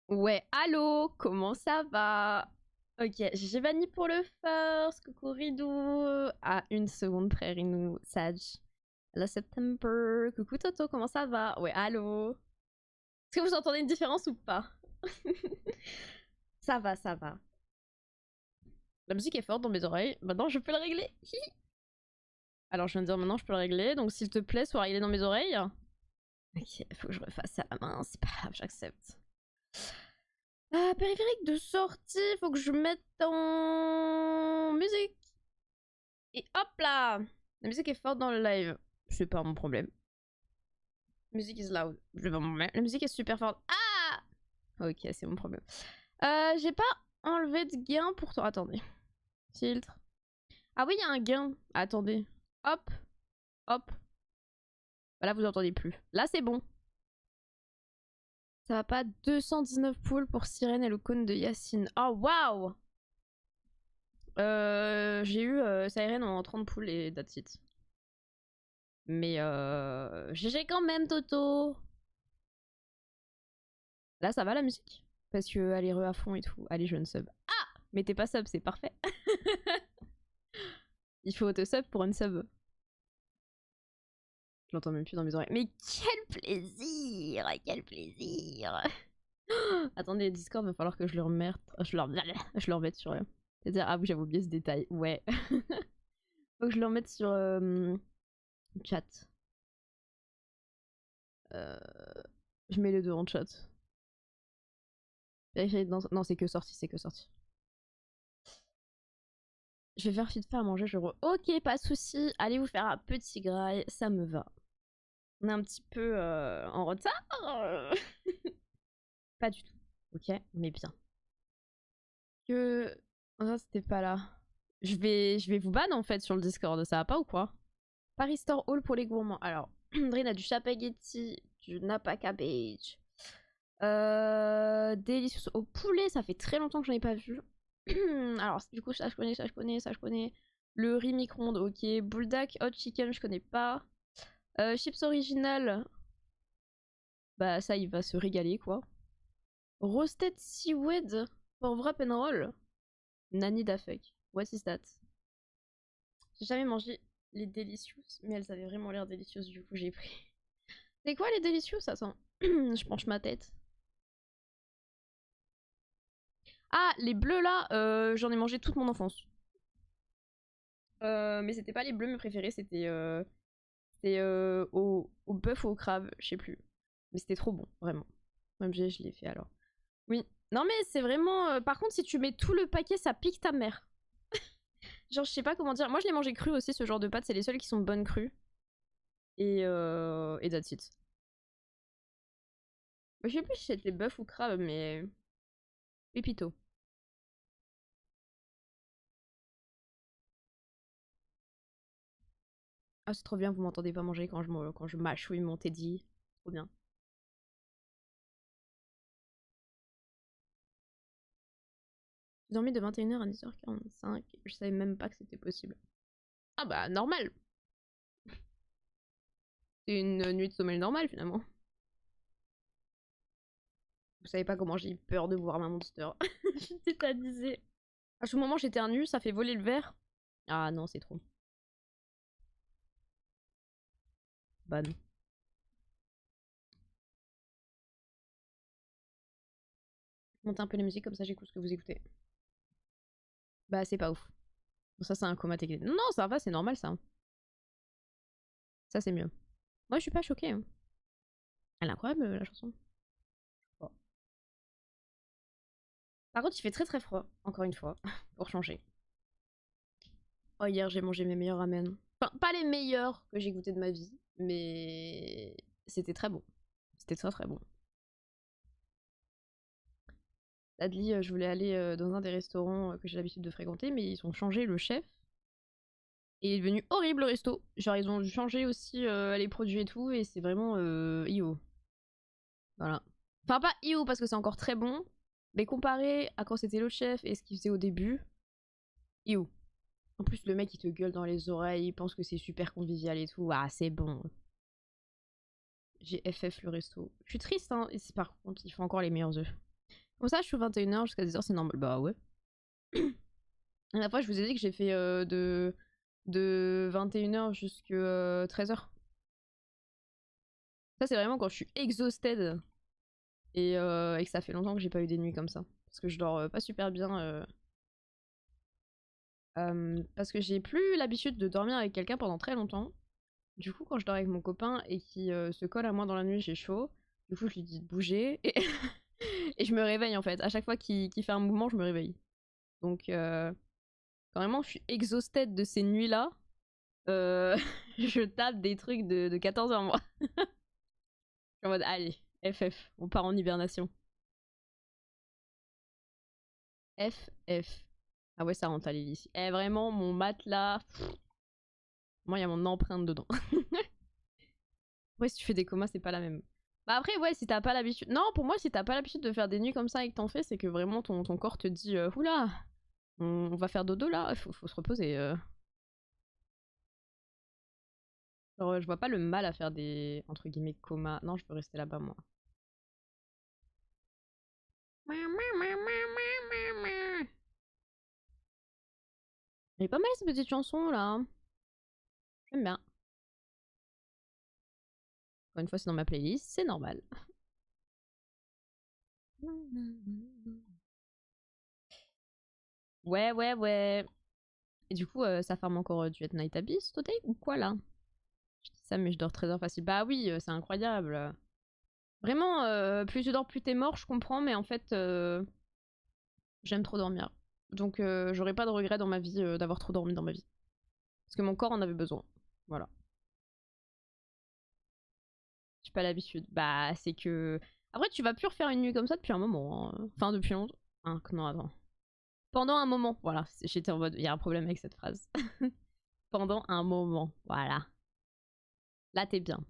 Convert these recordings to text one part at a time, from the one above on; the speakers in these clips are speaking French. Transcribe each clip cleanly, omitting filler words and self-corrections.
Ouais, allô, comment ça va? Ok, j'ai banni pour le first. Coucou Ridou. À une seconde près, Rinou. Sage. La September. Coucou Toto, comment ça va? Ouais, allô. Est-ce que vous entendez une différence ou pas? Ça va, ça va. La musique est forte dans mes oreilles. Maintenant, je peux le régler. Alors, je viens de dire maintenant, je peux le régler. Donc, s'il te plaît, sois réglé dans mes oreilles. Ok, faut que je refasse ça à la main. C'est pas grave, j'accepte. Périphérique de sortie, faut que je mette en musique. Et hop là! La musique est forte dans le live. C'est pas mon problème. Music is loud. Je vais pas m'en mettre. La musique est super forte. Ah! Ok, c'est mon problème. J'ai pas enlevé de gain pour toi. Attendez. Filtre. Ah oui, il y a un gain. Attendez. Hop. Hop. Bah là, vous entendez plus. Là, c'est bon. Ça va pas. 219 poules pour Sirène et le cône de Yacine. Oh, waouh! J'ai eu Siren en 30 poules et that's it. Mais GG quand même, Toto. Là, ça va la musique? Parce que elle est re à fond et tout. Allez, jeune sub. Ah! Mais t'es pas sub, c'est parfait. Il faut auto-sub pour une sub. Je l'entends même plus dans mes oreilles. Mais quel plaisir! Quel plaisir! Attendez, Discord, va falloir que je le remette. Je le remette sur. C'est-à-dire, ah oui, j'avais oublié ce détail. Ouais. Faut que je le remette sur chat. Je mets les deux en chat. Non, c'est que sorti, c'est que sorti. Je vais faire vite fait à manger, Ok, pas de soucis. Allez vous faire un petit graille, ça me va. On est un petit peu en retard. Pas du tout. Ok, mais bien. Que... Oh, c'était pas là. Je vais vous ban en fait sur le Discord, ça va pas ou quoi? Paris Store Hall pour les gourmands. Alors, Drin a du chapaghetti, du napa cabbage. Délicieux au poulet, ça fait très longtemps que j'en ai pas vu. Alors, du coup, ça je connais, ça je connais, ça je connais. Le riz micro-ondes, ok. Bulldog hot chicken, je connais pas. Chips original, bah ça, il va se régaler, quoi. Roasted seaweed for wrap and roll. Nanny da fuck. What is that? J'ai jamais mangé les délicieuses, mais elles avaient vraiment l'air délicieuses, du coup, j'ai pris. C'est quoi les délicieuses? Attends, je penche ma tête. Ah, les bleus là, j'en ai mangé toute mon enfance. Mais c'était pas les bleus mes préférés, c'était au bœuf ou au crabe, je sais plus. Mais c'était trop bon, vraiment. Même je l'ai fait alors. Oui. Non mais c'est vraiment... Par contre, si tu mets tout le paquet, ça pique ta mère. Genre, je sais pas comment dire. Moi, je les mangeais crues aussi, ce genre de pâtes. C'est les seules qui sont bonnes crues. Et that's it. Je sais plus si c'était bœuf ou crabe, mais... Pépito. Ah, c'est trop bien, vous m'entendez pas manger quand je mâchouille mon teddy. Trop bien. J'ai dormi de 21h à 10h45. Je savais même pas que c'était possible. Ah bah, normal. C'est une nuit de sommeil normale, finalement. Vous savez pas comment j'ai eu peur de voir ma monster. Je tétanisée. À ce moment, j'étais un nu, ça fait voler le verre. Ah non, c'est trop. Bah non. Montez un peu la musique, comme ça j'écoute ce que vous écoutez. Bah c'est pas ouf. Bon, ça c'est un coma technique. Non, ça va, c'est normal ça. Ça c'est mieux. Moi je suis pas choquée. Hein. Elle est incroyable la chanson. Bon. Par contre, il fait très très froid, encore une fois, pour changer. Oh, hier j'ai mangé mes meilleurs ramen. Enfin, pas les meilleurs que j'ai goûté de ma vie, mais c'était très bon. C'était très très bon. Adli, je voulais aller dans un des restaurants que j'ai l'habitude de fréquenter, mais ils ont changé le chef. Et il est devenu horrible le resto. Genre, ils ont changé aussi les produits et tout, et c'est vraiment IO. Voilà. Enfin, pas IO parce que c'est encore très bon, mais comparé à quand c'était l'autre chef et ce qu'il faisait au début, IO. En plus, le mec il te gueule dans les oreilles, il pense que c'est super convivial et tout. Ah, c'est bon. J'ai FF le resto. Je suis triste, hein. Et par contre, ils font encore les meilleurs œufs. Comme ça, je suis 21h jusqu'à 10h, c'est normal. Bah ouais. La dernière fois, je vous ai dit que j'ai fait de 21h jusqu'à 13h. Ça, c'est vraiment quand je suis exhausted et que ça fait longtemps que j'ai pas eu des nuits comme ça. Parce que je dors pas super bien. Parce que j'ai plus l'habitude de dormir avec quelqu'un pendant très longtemps. Du coup, quand je dors avec mon copain et qu'il se colle à moi dans la nuit, j'ai chaud. Du coup, je lui dis de bouger et, et je me réveille en fait. À chaque fois qu'il fait un mouvement, je me réveille. Donc, quand vraiment je suis exhausted de ces nuits-là, je tape des trucs de 14h moi. Je suis en mode, allez, FF, on part en hibernation. FF. Ah ouais, ça rentre à l'île ici. Eh, vraiment, mon matelas. Moi, il y a mon empreinte dedans. Ouais, si tu fais des comas, c'est pas la même. Bah après, ouais, si t'as pas l'habitude. Non, pour moi, si t'as pas l'habitude de faire des nuits comme ça et que t'en fais, c'est que vraiment ton corps te dit oula, on va faire dodo là, faut se reposer. Genre, je vois pas le mal à faire des entre guillemets comas. Non, je veux rester là-bas moi. Elle est pas mal cette petite chanson là. J'aime bien. Encore une fois, c'est dans ma playlist, c'est normal. Ouais, ouais, ouais. Et du coup, ça farme encore du Night Abyss today ou quoi là? Je dis ça, mais je dors 13 heures facile. Bah oui, c'est incroyable. Vraiment, plus tu dors, plus t'es mort, je comprends, mais en fait, j'aime trop dormir. Donc, j'aurais pas de regret dans ma vie d'avoir trop dormi dans ma vie. Parce que mon corps en avait besoin. Voilà. J'ai pas l'habitude. Bah, c'est que. Après, tu vas plus refaire une nuit comme ça depuis un moment. Hein. Enfin, depuis longtemps. Hein, non, attends. Pendant un moment, voilà. J'étais en mode, il y a un problème avec cette phrase. Pendant un moment, voilà. Là, t'es bien.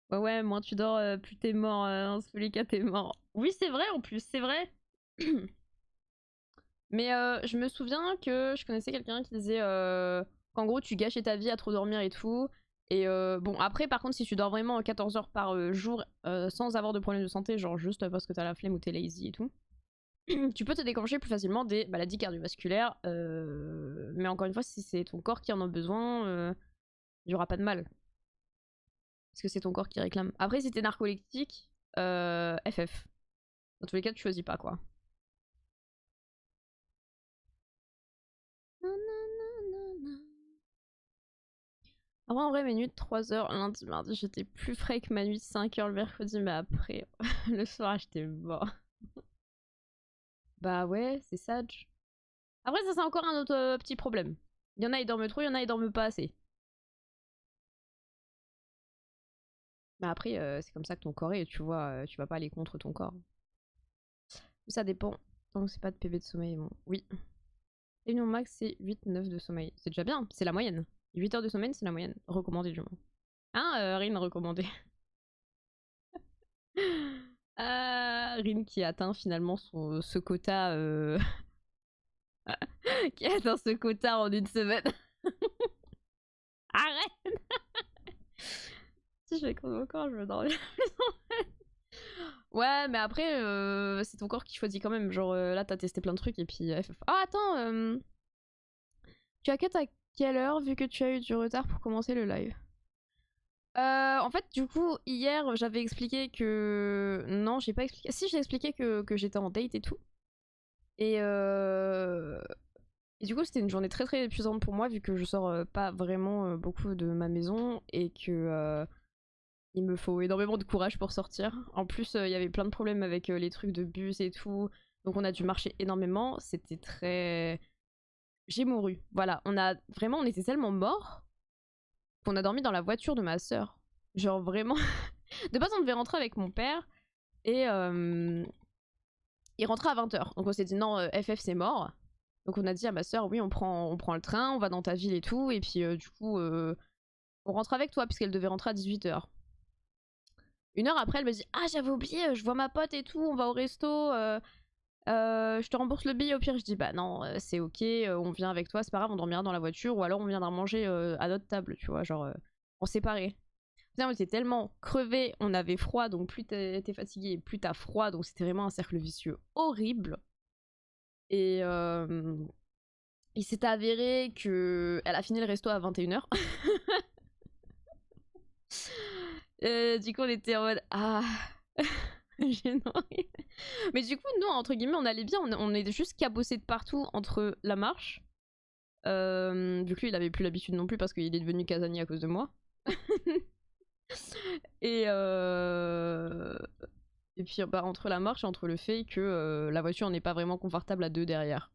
Ouais, ouais, moins tu dors, plus t'es mort. En tous les cas, t'es mort. Oui, c'est vrai, en plus, c'est vrai. Mais je me souviens que je connaissais quelqu'un qui disait qu'en gros, tu gâchais ta vie à trop dormir et tout. Et bon, après, par contre, si tu dors vraiment 14 heures par jour sans avoir de problème de santé, genre juste parce que t'as la flemme ou t'es lazy et tout, tu peux te déclencher plus facilement des maladies cardiovasculaires. Mais encore une fois, si c'est ton corps qui en a besoin, il n'y aura pas de mal. Parce que c'est ton corps qui réclame. Après, si t'es narcoleptique, FF. Dans tous les cas, tu choisis pas quoi. Avant, en vrai, mes nuits de 3 heures, lundi, mardi, j'étais plus frais que ma nuit de 5 heures le mercredi, mais après, le soir, j'étais mort. Bah ouais, c'est sage. Après, ça, c'est encore un autre petit problème. Il y en a, ils dorment trop, il y en a, ils dorment pas assez. Mais après, c'est comme ça que ton corps est, tu vois, tu vas pas aller contre ton corps. Mais ça dépend. Tant que c'est pas de PV de sommeil, bon, oui. Et mon max, c'est 8-9 de sommeil. C'est déjà bien, c'est la moyenne. 8 heures de sommeil, c'est la moyenne. Recommandée du moins. Hein, Rin recommandé. Rin qui atteint finalement ce quota. Qui atteint ce quota en une semaine. Arrête. Si je fais comme mon corps, je me dors. Ouais, mais après, c'est ton corps qui choisit quand même. Genre là, t'as testé plein de trucs et puis. Ah, attends, tu as cut à quelle heure vu que tu as eu du retard pour commencer le live? En fait, du coup, hier, j'avais expliqué que. Non, j'ai pas expliqué. Si, j'ai expliqué que j'étais en date et tout. Et, et du coup, c'était une journée très très épuisante pour moi vu que je sors pas vraiment beaucoup de ma maison et que il me faut énormément de courage pour sortir. En plus, il y avait plein de problèmes avec les trucs de bus et tout. Donc on a dû marcher énormément. C'était très. J'ai mouru. Voilà, on était tellement morts qu'on a dormi dans la voiture de ma sœur. Genre vraiment. De base, on devait rentrer avec mon père et il rentrait à 20h. Donc on s'est dit non, FF c'est mort. Donc on a dit à ma sœur, oui, on prend le train, on va dans ta ville et tout. Et puis du coup, on rentre avec toi puisqu'elle devait rentrer à 18h. Une heure après, elle me dit, ah, j'avais oublié, je vois ma pote et tout, on va au resto. Je te rembourse le billet au pire. Je dis, bah non, c'est ok, on vient avec toi, c'est pas grave, on dormira dans la voiture ou alors on viendra manger à notre table, tu vois, genre en séparé. putain, on était tellement crevés, on avait froid, donc plus t'es fatigué, plus t'as froid, donc c'était vraiment un cercle vicieux horrible. Et il s'est avéré que elle a fini le resto à 21h. Du coup, on était en mode ah, gênant. Mais du coup, nous, entre guillemets, on allait bien. On est juste cabossé de partout entre la marche. Vu que lui, il avait plus l'habitude non plus parce qu'il est devenu casanier à cause de moi. Et puis bah, entre la marche et entre le fait que la voiture n'est pas vraiment confortable à deux derrière.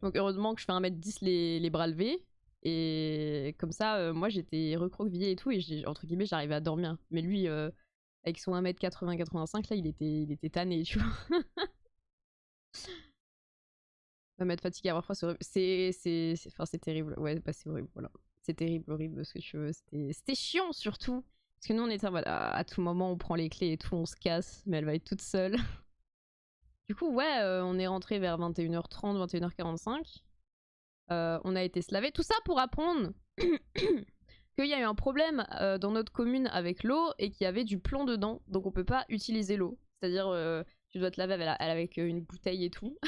Donc heureusement que je fais 1m10 les bras levés. Et comme ça, moi j'étais recroquevillée et tout, et entre guillemets j'arrivais à dormir. Mais lui, avec son 1m80-85, là il était tanné, tu vois. Va m'être fatigué, avoir froid, c'est horrible. C'est terrible. Ouais, bah c'est horrible, voilà. C'est terrible, horrible, ce que tu veux. C'était chiant surtout. Parce que nous on était en mode, à tout moment on prend les clés et tout, on se casse, mais elle va être toute seule. Du coup, ouais, on est rentré vers 21h30, 21h45. On a été se laver. Tout ça pour apprendre qu'il y a eu un problème dans notre commune avec l'eau et qu'il y avait du plomb dedans. Donc on peut pas utiliser l'eau. C'est-à-dire, tu dois te laver avec une bouteille et tout.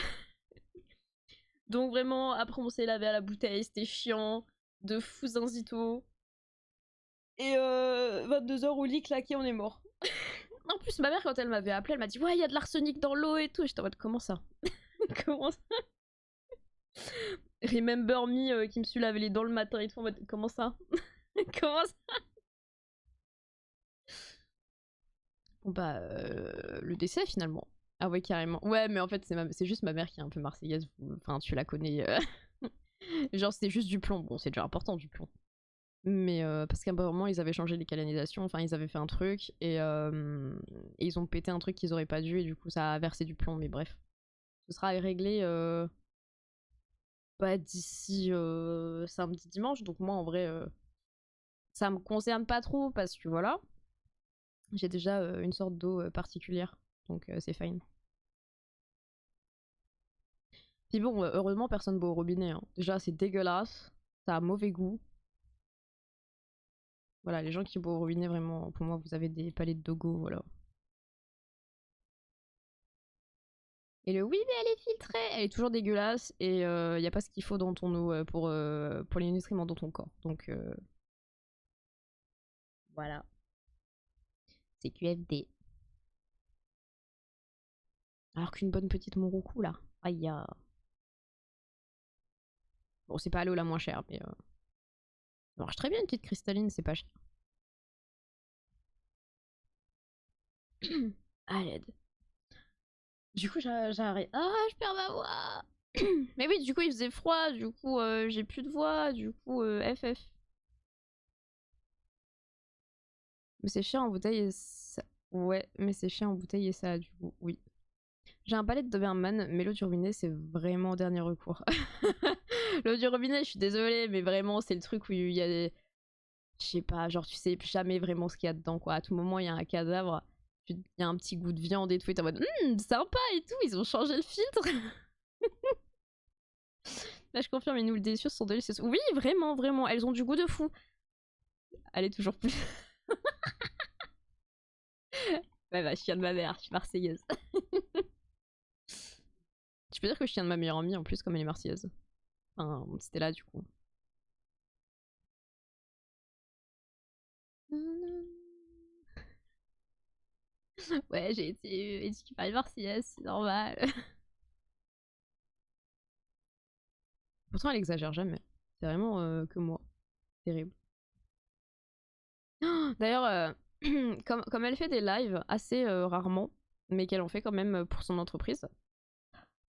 Donc vraiment, après on s'est lavé à la bouteille, c'était chiant. De fou zinzito. Et 22h au lit claqué, on est mort. En plus, ma mère, quand elle m'avait appelé, elle m'a dit ouais, il y a de l'arsenic dans l'eau et tout. J'étais en mode comment ça? Comment ça? Remember me qui me suis lavé les dents le matin et tout en mode comment ça? Comment ça? Bon bah le décès finalement. Ah ouais carrément. Ouais mais en fait c'est juste ma mère qui est un peu marseillaise. Enfin tu la connais. Genre c'est juste du plomb. Bon c'est déjà important du plomb. Mais parce qu'à un moment ils avaient changé les canalisations. Enfin ils avaient fait un truc et ils ont pété un truc qu'ils auraient pas dû et du coup ça a versé du plomb. Mais bref. Ce sera réglé pas d'ici samedi dimanche. Donc moi en vrai ça me concerne pas trop parce que voilà. J'ai déjà une sorte d'eau particulière, donc c'est fine. Puis bon, heureusement personne boit au robinet. Hein. Déjà c'est dégueulasse, ça a mauvais goût. Voilà, les gens qui boivent au robinet, vraiment, pour moi vous avez des palais de dogo, voilà. Et le oui mais elle est filtrée, elle est toujours dégueulasse et y a pas ce qu'il faut dans ton eau pour les nutriments dans ton corps. Donc voilà, c'est QFD. Alors qu'une bonne petite Moroku là, aïe. Bon c'est pas l'eau la moins chère mais ça marche très bien une petite cristalline, c'est pas cher. À l'aide. Du coup, j'arrête. Ah, je perds ma voix. Mais oui, du coup, il faisait froid. Du coup, j'ai plus de voix. Du coup, FF. Mais c'est cher en bouteille et ça. Ouais, mais c'est cher en bouteille et ça, du coup, oui. J'ai un palais de Doberman, mais l'eau du robinet, c'est vraiment dernier recours. L'eau du robinet, je suis désolée, mais vraiment, c'est le truc où il y a des. Je sais pas, genre, tu sais jamais vraiment ce qu'il y a dedans, quoi. À tout moment, il y a un cadavre. Il y a un petit goût de viande et tout, et t'es en mode sympa et tout, ils ont changé le filtre. Là, je confirme, les nouilles délicieuses sont délicieuses. Oui, vraiment, vraiment, elles ont du goût de fou. Elle est toujours plus. Ouais, bah, je tiens de ma mère, je suis marseillaise. Tu peux dire que je tiens de ma meilleure amie en plus, comme elle est marseillaise. Enfin, c'était là du coup. Ouais, j'ai été éduquée par une marseillaise, c'est normal. Pourtant, elle exagère jamais. C'est vraiment que moi. Terrible. D'ailleurs, comme elle fait des lives assez rarement, mais qu'elle en fait quand même pour son entreprise,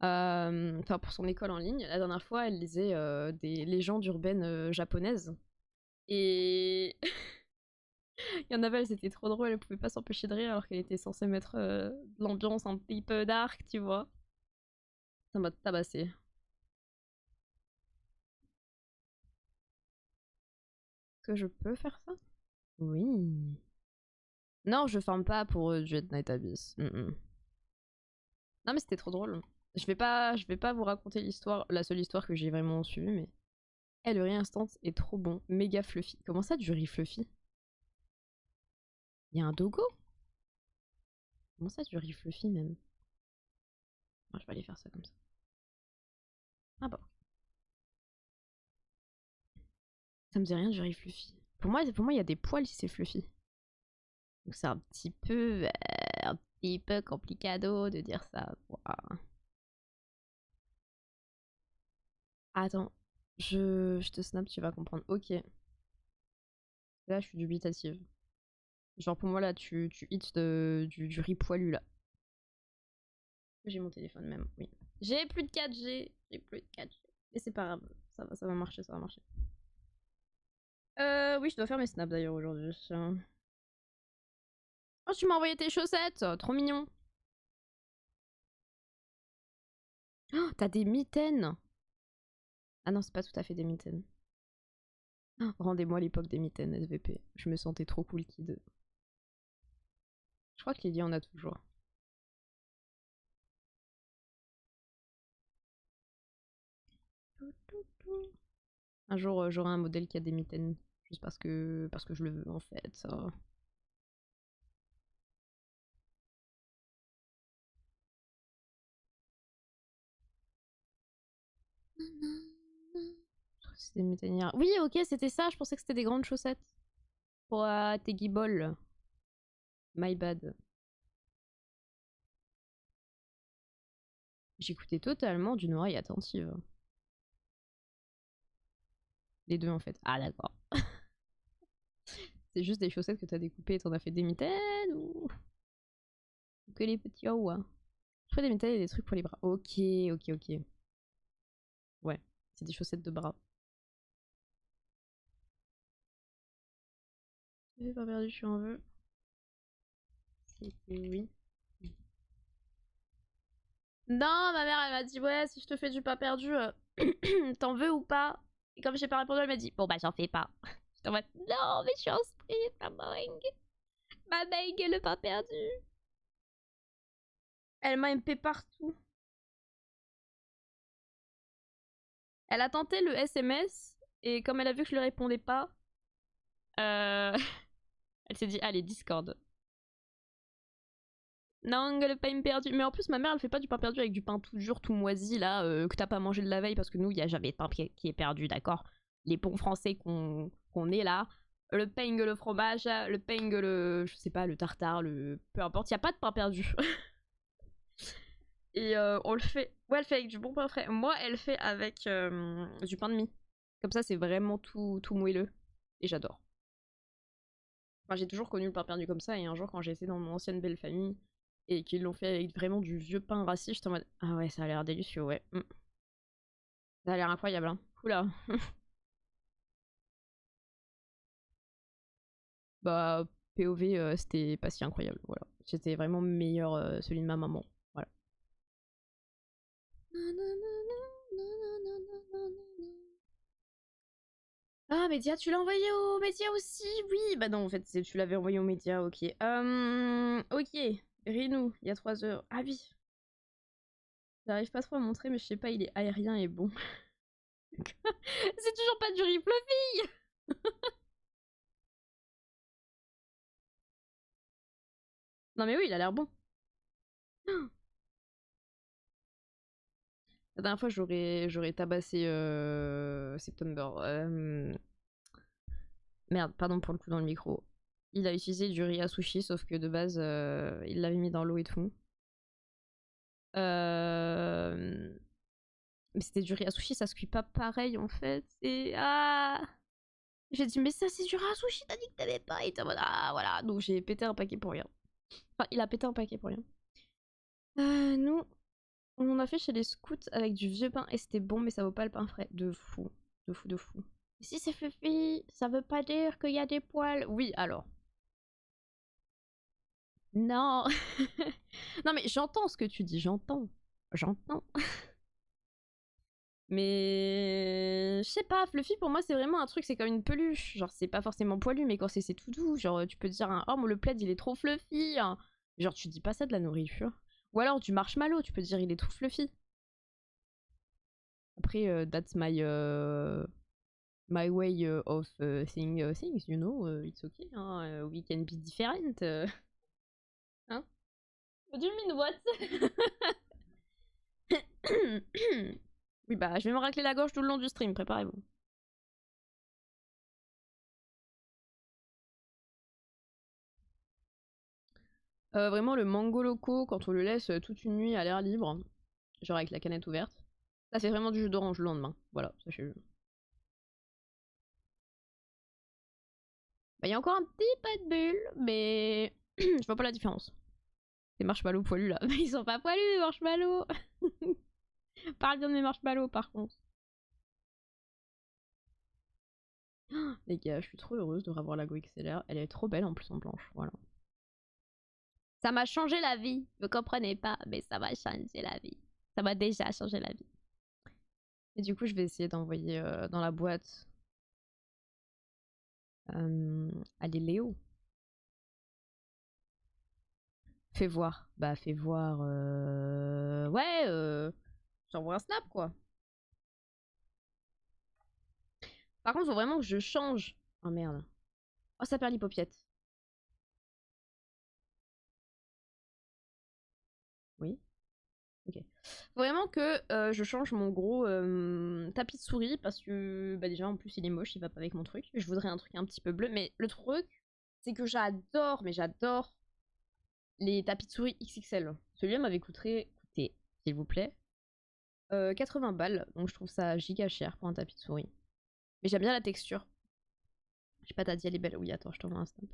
enfin pour son école en ligne, la dernière fois, elle lisait des légendes urbaines japonaises. Et il y en avait, c'était trop drôle, elle pouvait pas s'empêcher de rire alors qu'elle était censée mettre l'ambiance un petit peu dark, tu vois. Ça m'a tabassé. Que je peux faire ça? Oui. Non, je farme pas pour Jet Night Abyss. Non mais c'était trop drôle. Je vais pas vous raconter l'histoire, la seule histoire que j'ai vraiment suivie, mais le réinstant est trop bon, méga fluffy. Comment ça, du riz fluffy? Il y a un dogo? Comment ça, du riz fluffy même? Ah, je vais aller faire ça comme ça. Ah bah. Ça me dit rien du riz fluffy. Pour moi, il y a des poils si c'est fluffy. Donc c'est un petit peu complicado de dire ça. Wow. Attends, je te snap, tu vas comprendre. Ok. Là, je suis dubitative. Genre pour moi là, tu hits du riz poilu là. J'ai mon téléphone même, oui. J'ai plus de 4G. J'ai plus de 4G. Et c'est pas grave. Ça va marcher, ça va marcher. Oui, je dois faire mes snaps d'ailleurs aujourd'hui. Oh, tu m'as envoyé tes chaussettes. Trop mignon. Oh, t'as des mitaines. Ah non, c'est pas tout à fait des mitaines. Oh, rendez-moi l'époque des mitaines SVP. Je me sentais trop cool kid. Je crois que Lily en a toujours. Un jour, j'aurai un modèle qui a des mitaines. Juste parce que je le veux en fait. Ça. C'était des mitainières. Oui, ok, c'était ça. Je pensais que c'était des grandes chaussettes. Pour tes guibolles. My bad. J'écoutais totalement d'une oreille attentive. Les deux en fait. Ah d'accord. C'est juste des chaussettes que t'as découpées et t'en as fait des mitaines ou que les petits oh ouais. Je fais des mitaines et des trucs pour les bras. Ok, ok, ok. Ouais, c'est des chaussettes de bras. J'ai pas perdu, je suis en vœu. C'était oui. Non, ma mère elle m'a dit ouais si je te fais du pas perdu, t'en veux ou pas? Et comme j'ai pas répondu, elle m'a dit bon bah j'en fais pas. J'étais en mode non mais je suis en sprint, ma bang. Ma bang le pas perdu. Elle m'a MP partout. Elle a tenté le SMS et comme elle a vu que je lui répondais pas, elle s'est dit allez Discord. Non, le pain perdu. Mais en plus, ma mère, elle fait pas du pain perdu avec du pain tout dur, tout moisi, là, que t'as pas mangé de la veille, parce que nous, il y a jamais de pain qui est perdu, d'accord? Les ponts français qu'on est là, le pain, le fromage, le pain, je sais pas, le tartare, peu importe, il y a pas de pain perdu. Et on le fait. Ouais, elle fait avec du bon pain frais. Moi, elle fait avec du pain de mie. Comme ça, c'est vraiment tout moelleux. Et j'adore. Enfin, j'ai toujours connu le pain perdu comme ça, et un jour, quand j'ai été dans mon ancienne belle famille, et qu'ils l'ont fait avec vraiment du vieux pain rassis, j'étais en mode ah ouais, ça a l'air délicieux, ouais. Ça a l'air incroyable, hein. Oula. Bah, POV, c'était pas si incroyable, voilà. C'était vraiment meilleur celui de ma maman, voilà. Ah, Média, tu l'as envoyé aux médias aussi? Oui, bah non, en fait, tu l'avais envoyé aux médias, ok. Ok, Rinou, il y a 3 heures. Ah oui. J'arrive pas trop à montrer, mais je sais pas, il est aérien et bon. C'est toujours pas du riz fluffy. Non mais oui, il a l'air bon. La dernière fois, j'aurais tabassé September. Merde, pardon pour le coup dans le micro. Il a utilisé du riz à sushi, sauf que de base, il l'avait mis dans l'eau et tout. Mais c'était du riz à sushi, ça se cuit pas pareil en fait. Et ah, j'ai dit mais ça c'est du riz à sushi, t'as dit que t'avais pas. Et t'es en mode ah voilà, donc j'ai pété un paquet pour rien. Enfin, il a pété un paquet pour rien. Nous, on en a fait chez les scouts avec du vieux pain et c'était bon, mais ça vaut pas le pain frais. De fou, de fou, de fou. Si c'est fluffy, ça veut pas dire qu'il y a des poils. Oui, alors. Non. Non, mais j'entends ce que tu dis, j'entends. J'entends. Mais je sais pas, Fluffy pour moi c'est vraiment un truc, c'est comme une peluche. Genre c'est pas forcément poilu, mais quand c'est tout doux. Genre tu peux dire oh le plaid il est trop fluffy. Genre tu dis pas ça de la nourriture. Ou alors du marshmallow, tu peux dire il est trop fluffy. Après that's my my way of seeing things, you know, it's okay, hein, we can be different. Hein? What do you mean what? Oui bah je vais me racler la gorge tout le long du stream, préparez-vous. Vraiment le mango loco quand on le laisse toute une nuit à l'air libre, genre avec la canette ouverte, ça fait vraiment du jus d'orange le lendemain. Voilà, sachez-le. Bah, y a encore un petit pas de bulle, mais je vois pas la différence. Les marshmallows poilus là, ils sont pas poilus les marshmallows. Parle bien de mes marshmallows par contre. Les gars, je suis trop heureuse de revoir la Go XLR. Elle est trop belle en plus en blanche, voilà. Ça m'a changé la vie. Vous comprenez pas, mais ça m'a changé la vie. Ça m'a déjà changé la vie. Et du coup, je vais essayer d'envoyer dans la boîte allez Léo. Fais voir. Bah fais voir. Ouais, j'envoie un snap quoi. Par contre, faut vraiment que je change. Oh merde. Oh, ça perd l'hypopiette. Oui. Ok. Faut vraiment que je change mon gros tapis de souris parce que bah déjà en plus il est moche, il va pas avec mon truc. Je voudrais un truc un petit peu bleu, mais le truc c'est que j'adore, mais j'adore les tapis de souris XXL. Celui-là m'avait coûté, s'il vous plaît, 80 balles, donc je trouve ça giga cher pour un tapis de souris. Mais j'aime bien la texture. Je sais pas, t'as dit elle est belle. Oui, attends, je t'envoie un snap.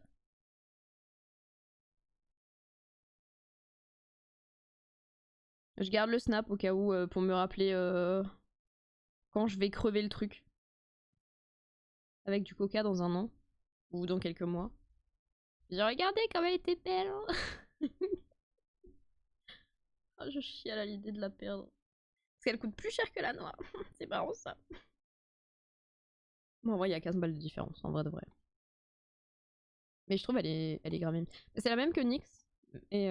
Je garde le snap au cas où pour me rappeler quand je vais crever le truc. Avec du coca dans un an. Ou dans quelques mois. J'ai regardé comme elle était belle. Oh, je chie à l'idée de la perdre. Parce qu'elle coûte plus cher que la noire. C'est marrant ça. Bon, en vrai, il y a 15 balles de différence, en vrai de vrai. Mais je trouve elle est grave bien. C'est la même que NYX. Et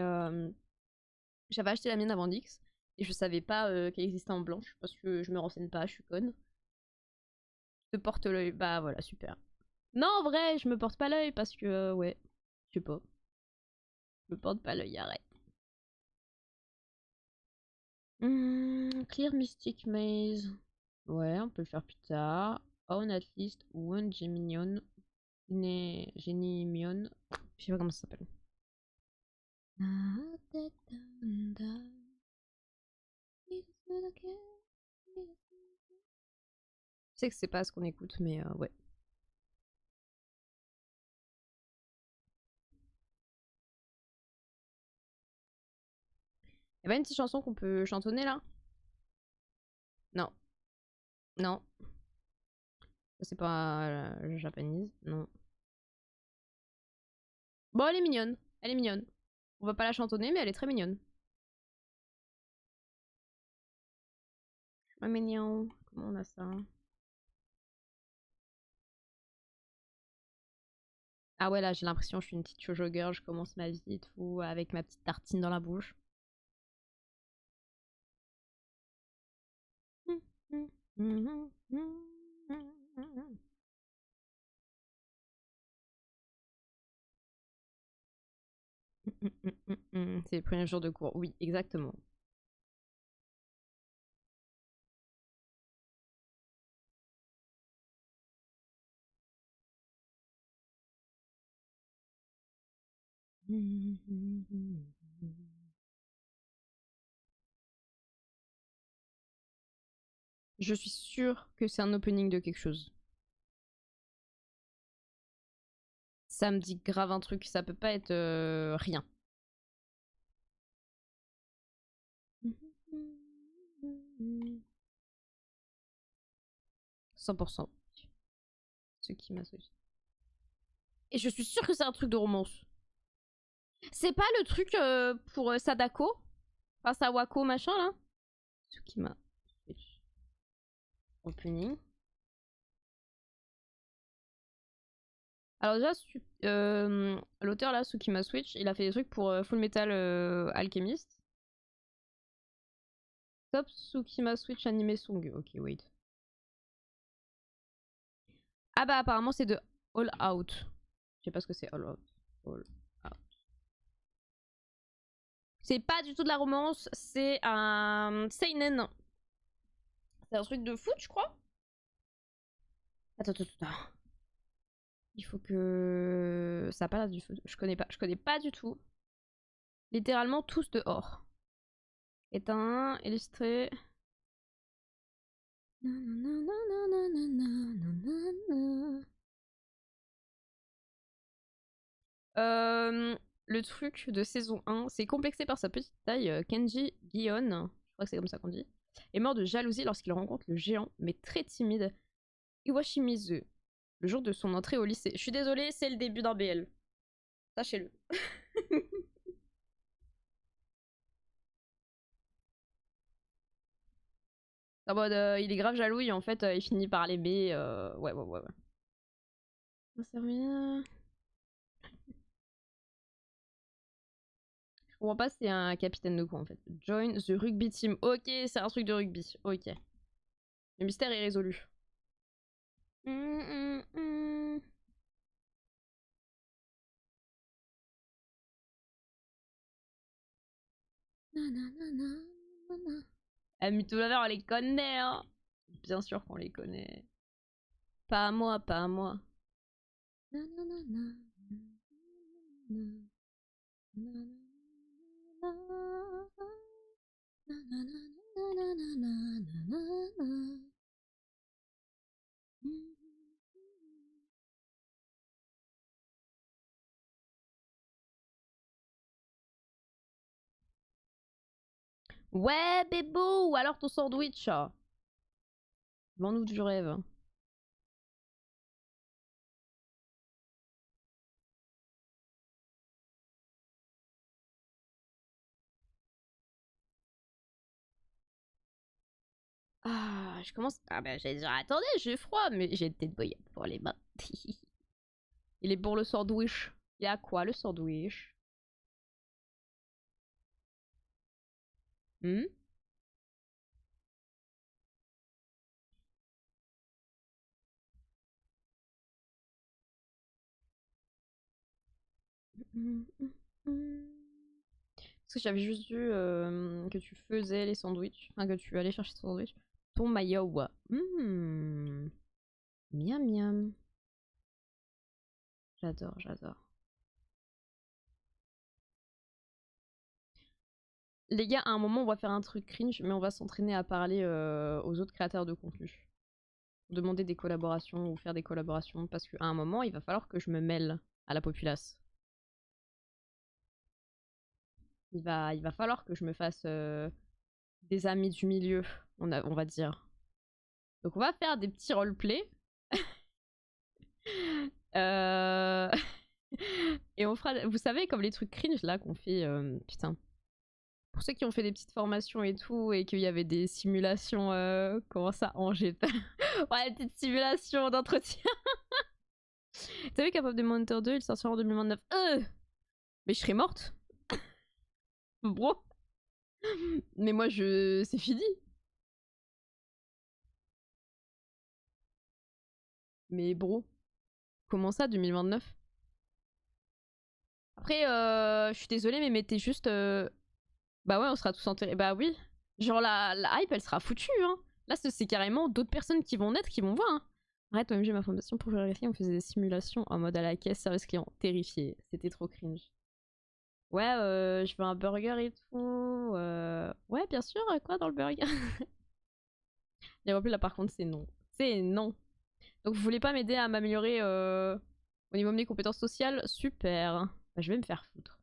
j'avais acheté la mienne avant NYX. Et je savais pas qu'elle existait en blanche. Parce que je me renseigne pas, je suis conne. Je te porte l'œil. Bah voilà, super. Non, en vrai, je me porte pas l'œil parce que, ouais, je sais pas. Je me porte pas l'œil, arrête. Clear Mystic Maze. Ouais, on peut le faire plus tard. Own at least one Geminion. Genimion. Je sais pas comment ça s'appelle. Je sais que c'est pas ce qu'on écoute, mais ouais. Y'a pas une petite chanson qu'on peut chantonner là? Non. Non. C'est pas japonise. Non. Bon, elle est mignonne. Elle est mignonne. On va pas la chantonner, mais elle est très mignonne. Oh, mignon. Comment on a ça? Ah ouais, là, j'ai l'impression que je suis une petite shoujo girl. Je commence ma vie et tout, avec ma petite tartine dans la bouche. C'est le premier jour de cours. Oui, exactement. Je suis sûre que c'est un opening de quelque chose. Ça me dit grave un truc, ça peut pas être rien. « 100%. Ce qui m'associe. Et je suis sûre que c'est un truc de romance. C'est pas le truc pour Sadako? Enfin, Sawako machin là? Tsukima. Opening. Alors déjà, l'auteur là, Tsukima Switch, il a fait des trucs pour Full Metal Alchemist. Top Tsukima Switch anime song. Ok, wait. Ah bah apparemment c'est de All Out. Je sais pas ce que c'est All Out. All Out. C'est pas du tout de la romance, c'est un seinen. C'est un truc de foot, je crois. Attends. Il faut que ça a pas l'air du foot. Je connais pas du tout. Littéralement tous dehors. Est un illustré. Le truc de saison 1, c'est complexé par sa petite taille. Kenji Gion, je crois que c'est comme ça qu'on dit, est mort de jalousie lorsqu'il rencontre le géant, mais très timide, Iwashimizu, le jour de son entrée au lycée. Je suis désolée, c'est le début d'un BL. Sachez-le. En mode, il est grave jaloux et en fait, il finit par l'aimer. Ouais. Ça sert à rien. Je comprends pas, c'est un capitaine de quoi en fait. Join the rugby team. Ok, c'est un truc de rugby. Ok. Le mystère est résolu. Mytho Lover, on les connaît, hein. Bien sûr qu'on les connaît. Pas à moi, pas à moi. Ouais, Bébo, ou alors ton sandwich. Vends-nous du rêve. Ah, je commence. Ah, bah, j'allais dire, attendez, j'ai froid, mais j'ai une tête bouillante pour les mains. Il est pour le sandwich. Il y a quoi, le sandwich? Hmm. Parce que j'avais juste vu que tu faisais les sandwichs, enfin que tu allais chercher ton sandwich. Ton maillot. Miam miam. J'adore. Les gars, à un moment, on va faire un truc cringe, mais on va s'entraîner à parler aux autres créateurs de contenu. Demander des collaborations ou faire des collaborations, parce qu'à un moment, il va falloir que je me mêle à la populace. Il va falloir que je me fasse des amis du milieu, on va dire. Donc on va faire des petits roleplays. Et on fera, vous savez, comme les trucs cringe là qu'on fait, putain. Pour ceux qui ont fait des petites formations et tout, et qu'il y avait des simulations, comment ça, Angers. Ouais, des petites simulations d'entretien. T'as vu qu'Apop Demon Hunter 2, il sortira en 2029. Mais je serais morte. Bro. Mais moi, c'est fini. Mais bro, comment ça, 2029? Après, je suis désolée, mais mettez juste. Bah ouais, on sera tous enterrés. Bah oui. Genre, la hype, elle sera foutue, hein. Là, c'est carrément d'autres personnes qui vont naître, qui vont voir, hein. Arrête, moi-même, j'ai ma formation pour vérifier. On faisait des simulations en mode à la caisse, service client. Terrifié. C'était trop cringe. Ouais, je veux un burger et tout. Ouais, bien sûr, quoi dans le burger? Les replays, là, par contre, c'est non. C'est non. Donc, vous voulez pas m'aider à m'améliorer au niveau de mes compétences sociales? Super. Bah, je vais me faire foutre.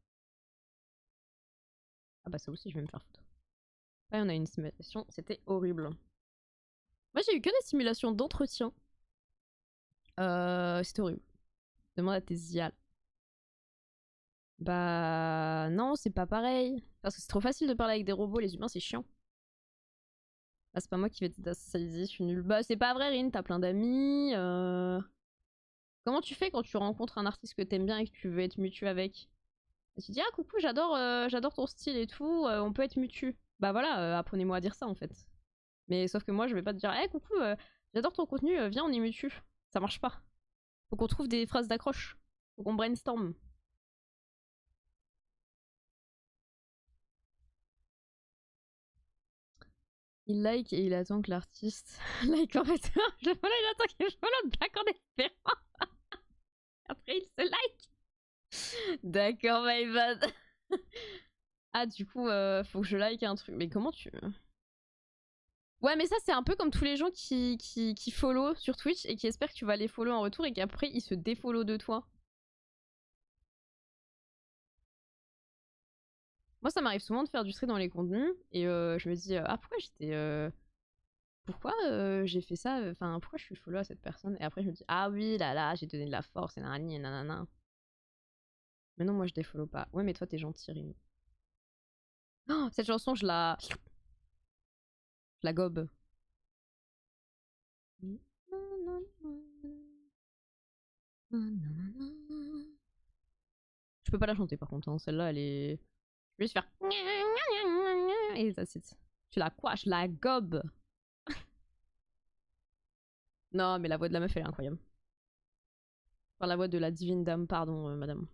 Ah bah, ça aussi, je vais me faire foutre. Ouais, on a une simulation, c'était horrible. Moi, j'ai eu que des simulations d'entretien. C'était horrible. Demande à tes IA. Bah non, c'est pas pareil. Parce que c'est trop facile de parler avec des robots, les humains, c'est chiant. Ah, c'est pas moi qui vais t'aider à socialiser, je suis nulle. Bah, c'est pas vrai, Rin, t'as plein d'amis. Comment tu fais quand tu rencontres un artiste que t'aimes bien et que tu veux être mutu avec? Et tu dis, ah, coucou, j'adore ton style et tout, on peut être mutu. Bah voilà, apprenez-moi à dire ça en fait. Mais sauf que moi, je vais pas te dire, hey, coucou, j'adore ton contenu, viens, on est mutu. Ça marche pas. Faut qu'on trouve des phrases d'accroche. Faut qu'on brainstorm. Il like et il attend que l'artiste like en fait. Je follow, il attend que je follow Black en espérant. Après il se like. D'accord, my bad. Ah du coup, faut que je like un truc. Mais comment tu... Ouais, mais ça, c'est un peu comme tous les gens qui follow sur Twitch et qui espèrent que tu vas les follow en retour et qu'après, ils se défollow de toi. Moi, ça m'arrive souvent de faire du stream dans les contenus et je me dis, ah, pourquoi j'étais. Pourquoi j'ai fait ça Enfin, pourquoi je suis follow à cette personne? Et après, je me dis, ah oui, là là, j'ai donné de la force et nanani et nanana. Mais non, moi, je défollow pas. Ouais, mais toi, t'es gentil, Rim. Oh, cette chanson, je la. Je la gobe. Je peux pas la chanter par contre, hein. Celle-là elle est. Je vais juste faire. Et ça c'est. Tu la quoi? Je la gobe. Non, mais la voix de la meuf elle est incroyable. Enfin, la voix de la divine dame, pardon, madame.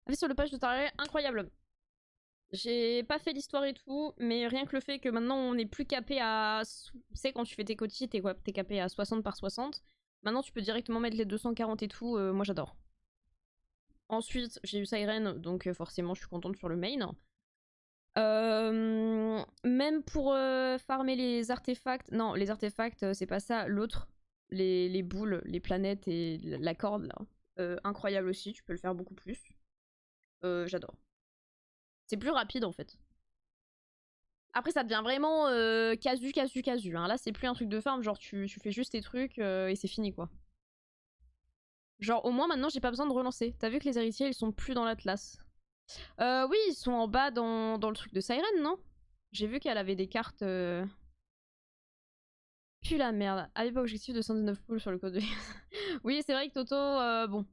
Avis sur le page de Tarlet, incroyable. J'ai pas fait l'histoire et tout, mais rien que le fait que maintenant on est plus capé à. Tu sais, quand tu fais tes cotis, t'es capé à 60 par 60. Maintenant tu peux directement mettre les 240 et tout, moi j'adore. Ensuite, j'ai eu Siren, donc forcément je suis contente sur le main. Même pour farmer les artefacts, non, les artefacts, c'est pas ça, l'autre, les boules, les planètes et la corde là. Incroyable aussi, tu peux le faire beaucoup plus. J'adore. C'est plus rapide en fait. Après, ça devient vraiment casu, casu, casu. Hein. Là, c'est plus un truc de farm, genre tu fais juste tes trucs et c'est fini quoi. Genre, au moins maintenant, j'ai pas besoin de relancer. T'as vu que les héritiers, ils sont plus dans l'Atlas. Oui, ils sont en bas dans le truc de Siren, non? J'ai vu qu'elle avait des cartes. Puis la merde. Avait pas objectif de 119 poules sur le code de. Oui, c'est vrai que Toto, bon.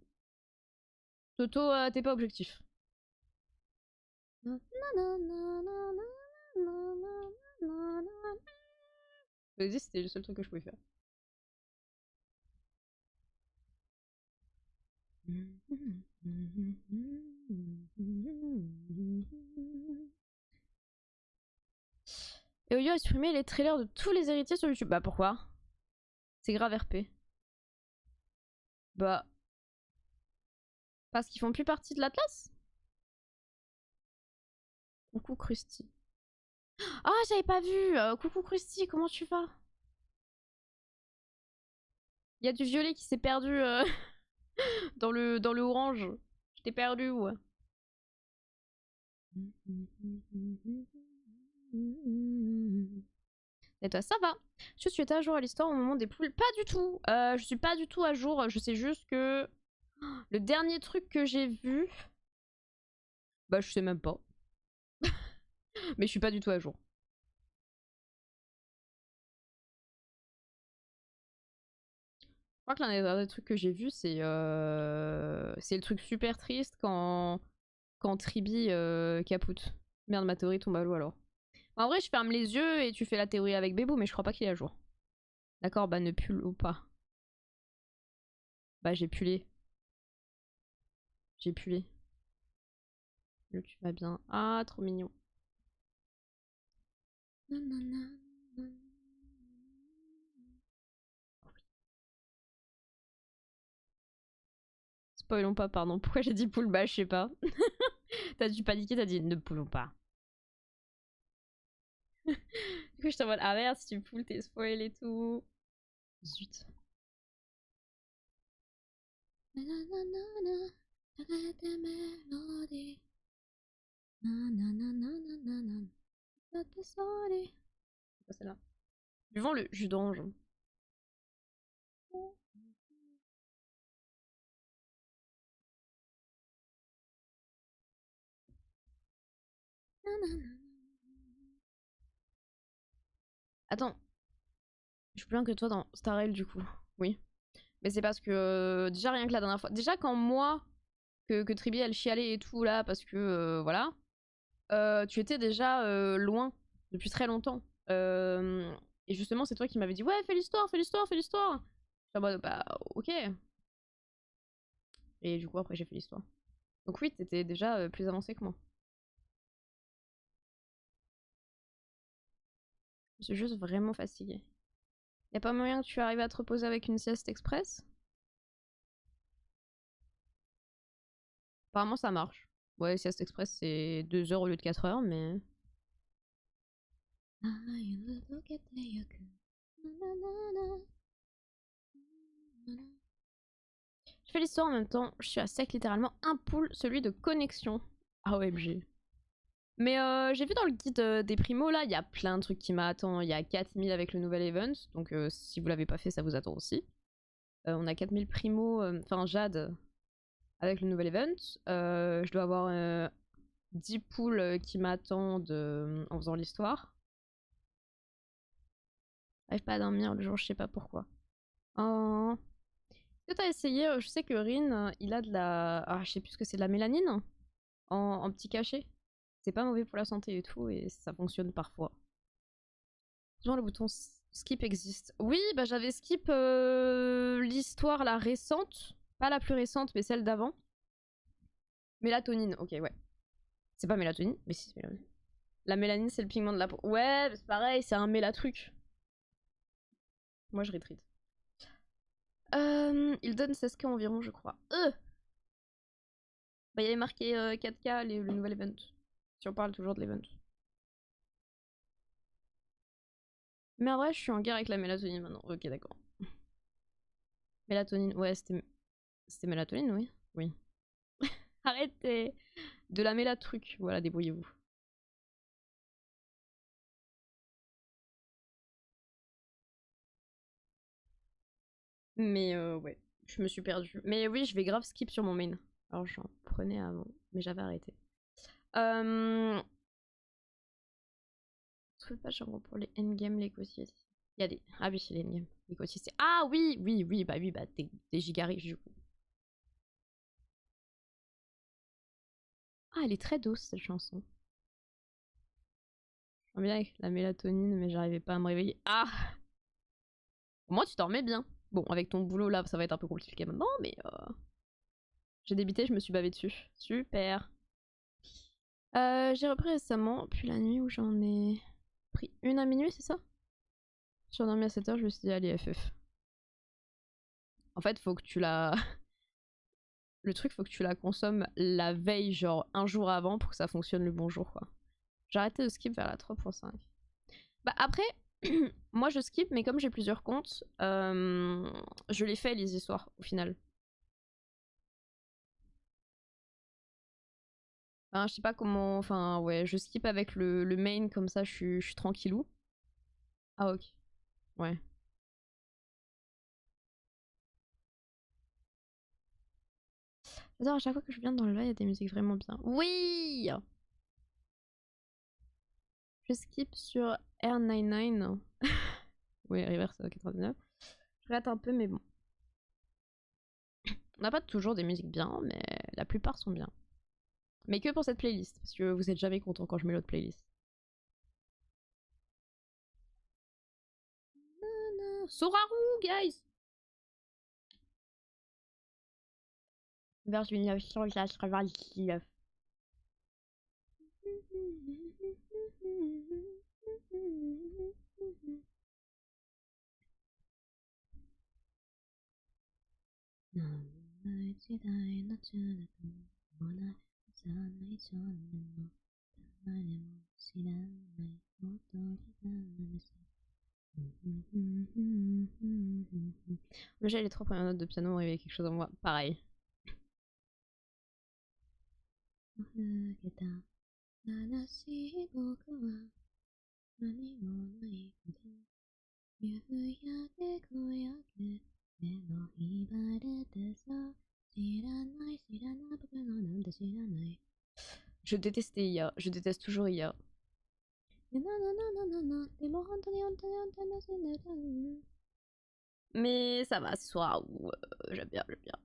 Toto, t'es pas objectif. Vas-y, c'était le seul truc que je pouvais faire. Et Oyo a supprimé les trailers de tous les héritiers sur YouTube. Bah pourquoi? C'est grave RP. Bah. Parce qu'ils font plus partie de l'Atlas? Coucou Krusty. Ah, j'avais pas vu! Coucou Krusty, comment tu vas? Il y a du violet qui s'est perdu dans le orange. Je t'ai perdu, ouais. Et toi, ça va? Je suis à jour à l'histoire au moment des poules? Pas du tout! Je suis pas du tout à jour. Je sais juste que le dernier truc que j'ai vu. Bah, je sais même pas. Mais je suis pas du tout à jour. Je crois que l'un des derniers trucs que j'ai vu, c'est le truc super triste quand Triby capoute. Merde, ma théorie tombe à l'eau alors. En vrai, je ferme les yeux et tu fais la théorie avec Bebo, mais je crois pas qu'il est à jour. D'accord, bah ne pull ou pas. Bah j'ai pullé. J'ai pullé. Tu vas bien. Ah, trop mignon. Spoilons pas, pardon. Pourquoi j'ai dit poule? Bah je sais pas. T'as dû paniquer, t'as dit ne poulons pas. Du coup, je t'en mode ah merde, si tu poules, t'es spoil et tout. Zut. C'est pas celle-là. Buvons le jus d'orange. Attends. Je suis plus loin que toi dans Star Rail du coup. Oui. Mais c'est parce que déjà rien que la dernière fois. Déjà quand moi, que Triby elle chialait et tout là, parce que voilà, tu étais déjà loin depuis très longtemps. Et justement, c'est toi qui m'avais dit ouais, fais l'histoire, fais l'histoire, fais l'histoire. J'étais en mode bah ok. Et du coup, après, j'ai fait l'histoire. Donc oui, t'étais déjà plus avancé que moi. Je suis juste vraiment fatiguée. Y'a pas moyen que tu arrives à te reposer avec une sieste express? Apparemment, ça marche. Ouais, sieste express, c'est 2 heures au lieu de 4 heures, mais. Je fais l'histoire en même temps, je suis à sec littéralement un pool, celui de connexion. AOMG. Mais j'ai vu dans le guide des primos là, il y a plein de trucs qui m'attendent. Il y a 4000 avec le nouvel event, donc si vous l'avez pas fait, ça vous attend aussi. On a 4000 primos, enfin Jade avec le nouvel event. Je dois avoir 10 poules qui m'attendent en faisant l'histoire. J'arrive pas à dormir le jour, je sais pas pourquoi. Oh. Est-ce que t'as essayé, je sais que Rin, il a de la... Ah, je sais plus ce que c'est, de la mélanine en petit cachet. C'est pas mauvais pour la santé et tout, et ça fonctionne parfois. Genre le bouton skip existe. Oui, bah j'avais skip l'histoire la récente. Pas la plus récente, mais celle d'avant. Mélatonine, ok, ouais. C'est pas mélatonine, mais si, c'est mélatonine. La mélanine, c'est le pigment de la peau. Ouais, c'est pareil, c'est un mélatruc. Moi, je retreat. Il donne 16K environ, je crois. Bah, il y avait marqué 4K le nouvel event. Si on parle toujours de l'event. Mais en vrai, je suis en guerre avec la mélatonine maintenant. Ok, d'accord. Mélatonine, ouais, c'était mélatonine, oui. Oui. Arrêtez. De la mélatruc, voilà, débrouillez-vous. Mais ouais, je me suis perdue. Mais oui, je vais grave skip sur mon main. Alors j'en prenais avant, mais j'avais arrêté. Je trouve pas genre pour les endgame, les quotiers. Il y a des... Ah oui, c'est les endgame. Les quotiers, c'est... Ah oui, oui, oui, bah t'es giga riche du coup. Ah, elle est très douce cette chanson. J'aime bien avec la mélatonine, mais j'arrivais pas à me réveiller. Ah! Au moins tu dormais bien. Bon, avec ton boulot là, ça va être un peu compliqué maintenant, mais j'ai débité, je me suis bavé dessus. Super. J'ai repris récemment, puis la nuit où j'en ai pris une à minuit, c'est ça? Je suis endormie à 7h, je me suis dit, allez, FF. En fait, faut que tu la. Le truc, faut que tu la consommes la veille, genre un jour avant, pour que ça fonctionne le bon jour, quoi. J'ai arrêté de skip vers la 3.5. Bah, après, moi je skip, mais comme j'ai plusieurs comptes, je les fais, les histoires, au final. Enfin, je sais pas comment. Enfin, ouais, je skip avec le main, comme ça, je suis tranquillou. Ah, ok. Ouais. J'adore, à chaque fois que je viens dans le live, il y a des musiques vraiment bien. Oui! Je skip sur R99. Oui, Reverse 99. Je rate un peu, mais bon. On n'a pas toujours des musiques bien, mais la plupart sont bien. Mais que pour cette playlist, parce que vous êtes jamais content quand je mets l'autre playlist. Soraru, guys! Vers 1999. Moi j'ai les 3 premières notes de piano, il y avait quelque chose en moi. Pareil. Je détestais IA, je déteste toujours IA. Mais ça va, ce soir, j'aime bien, j'aime bien.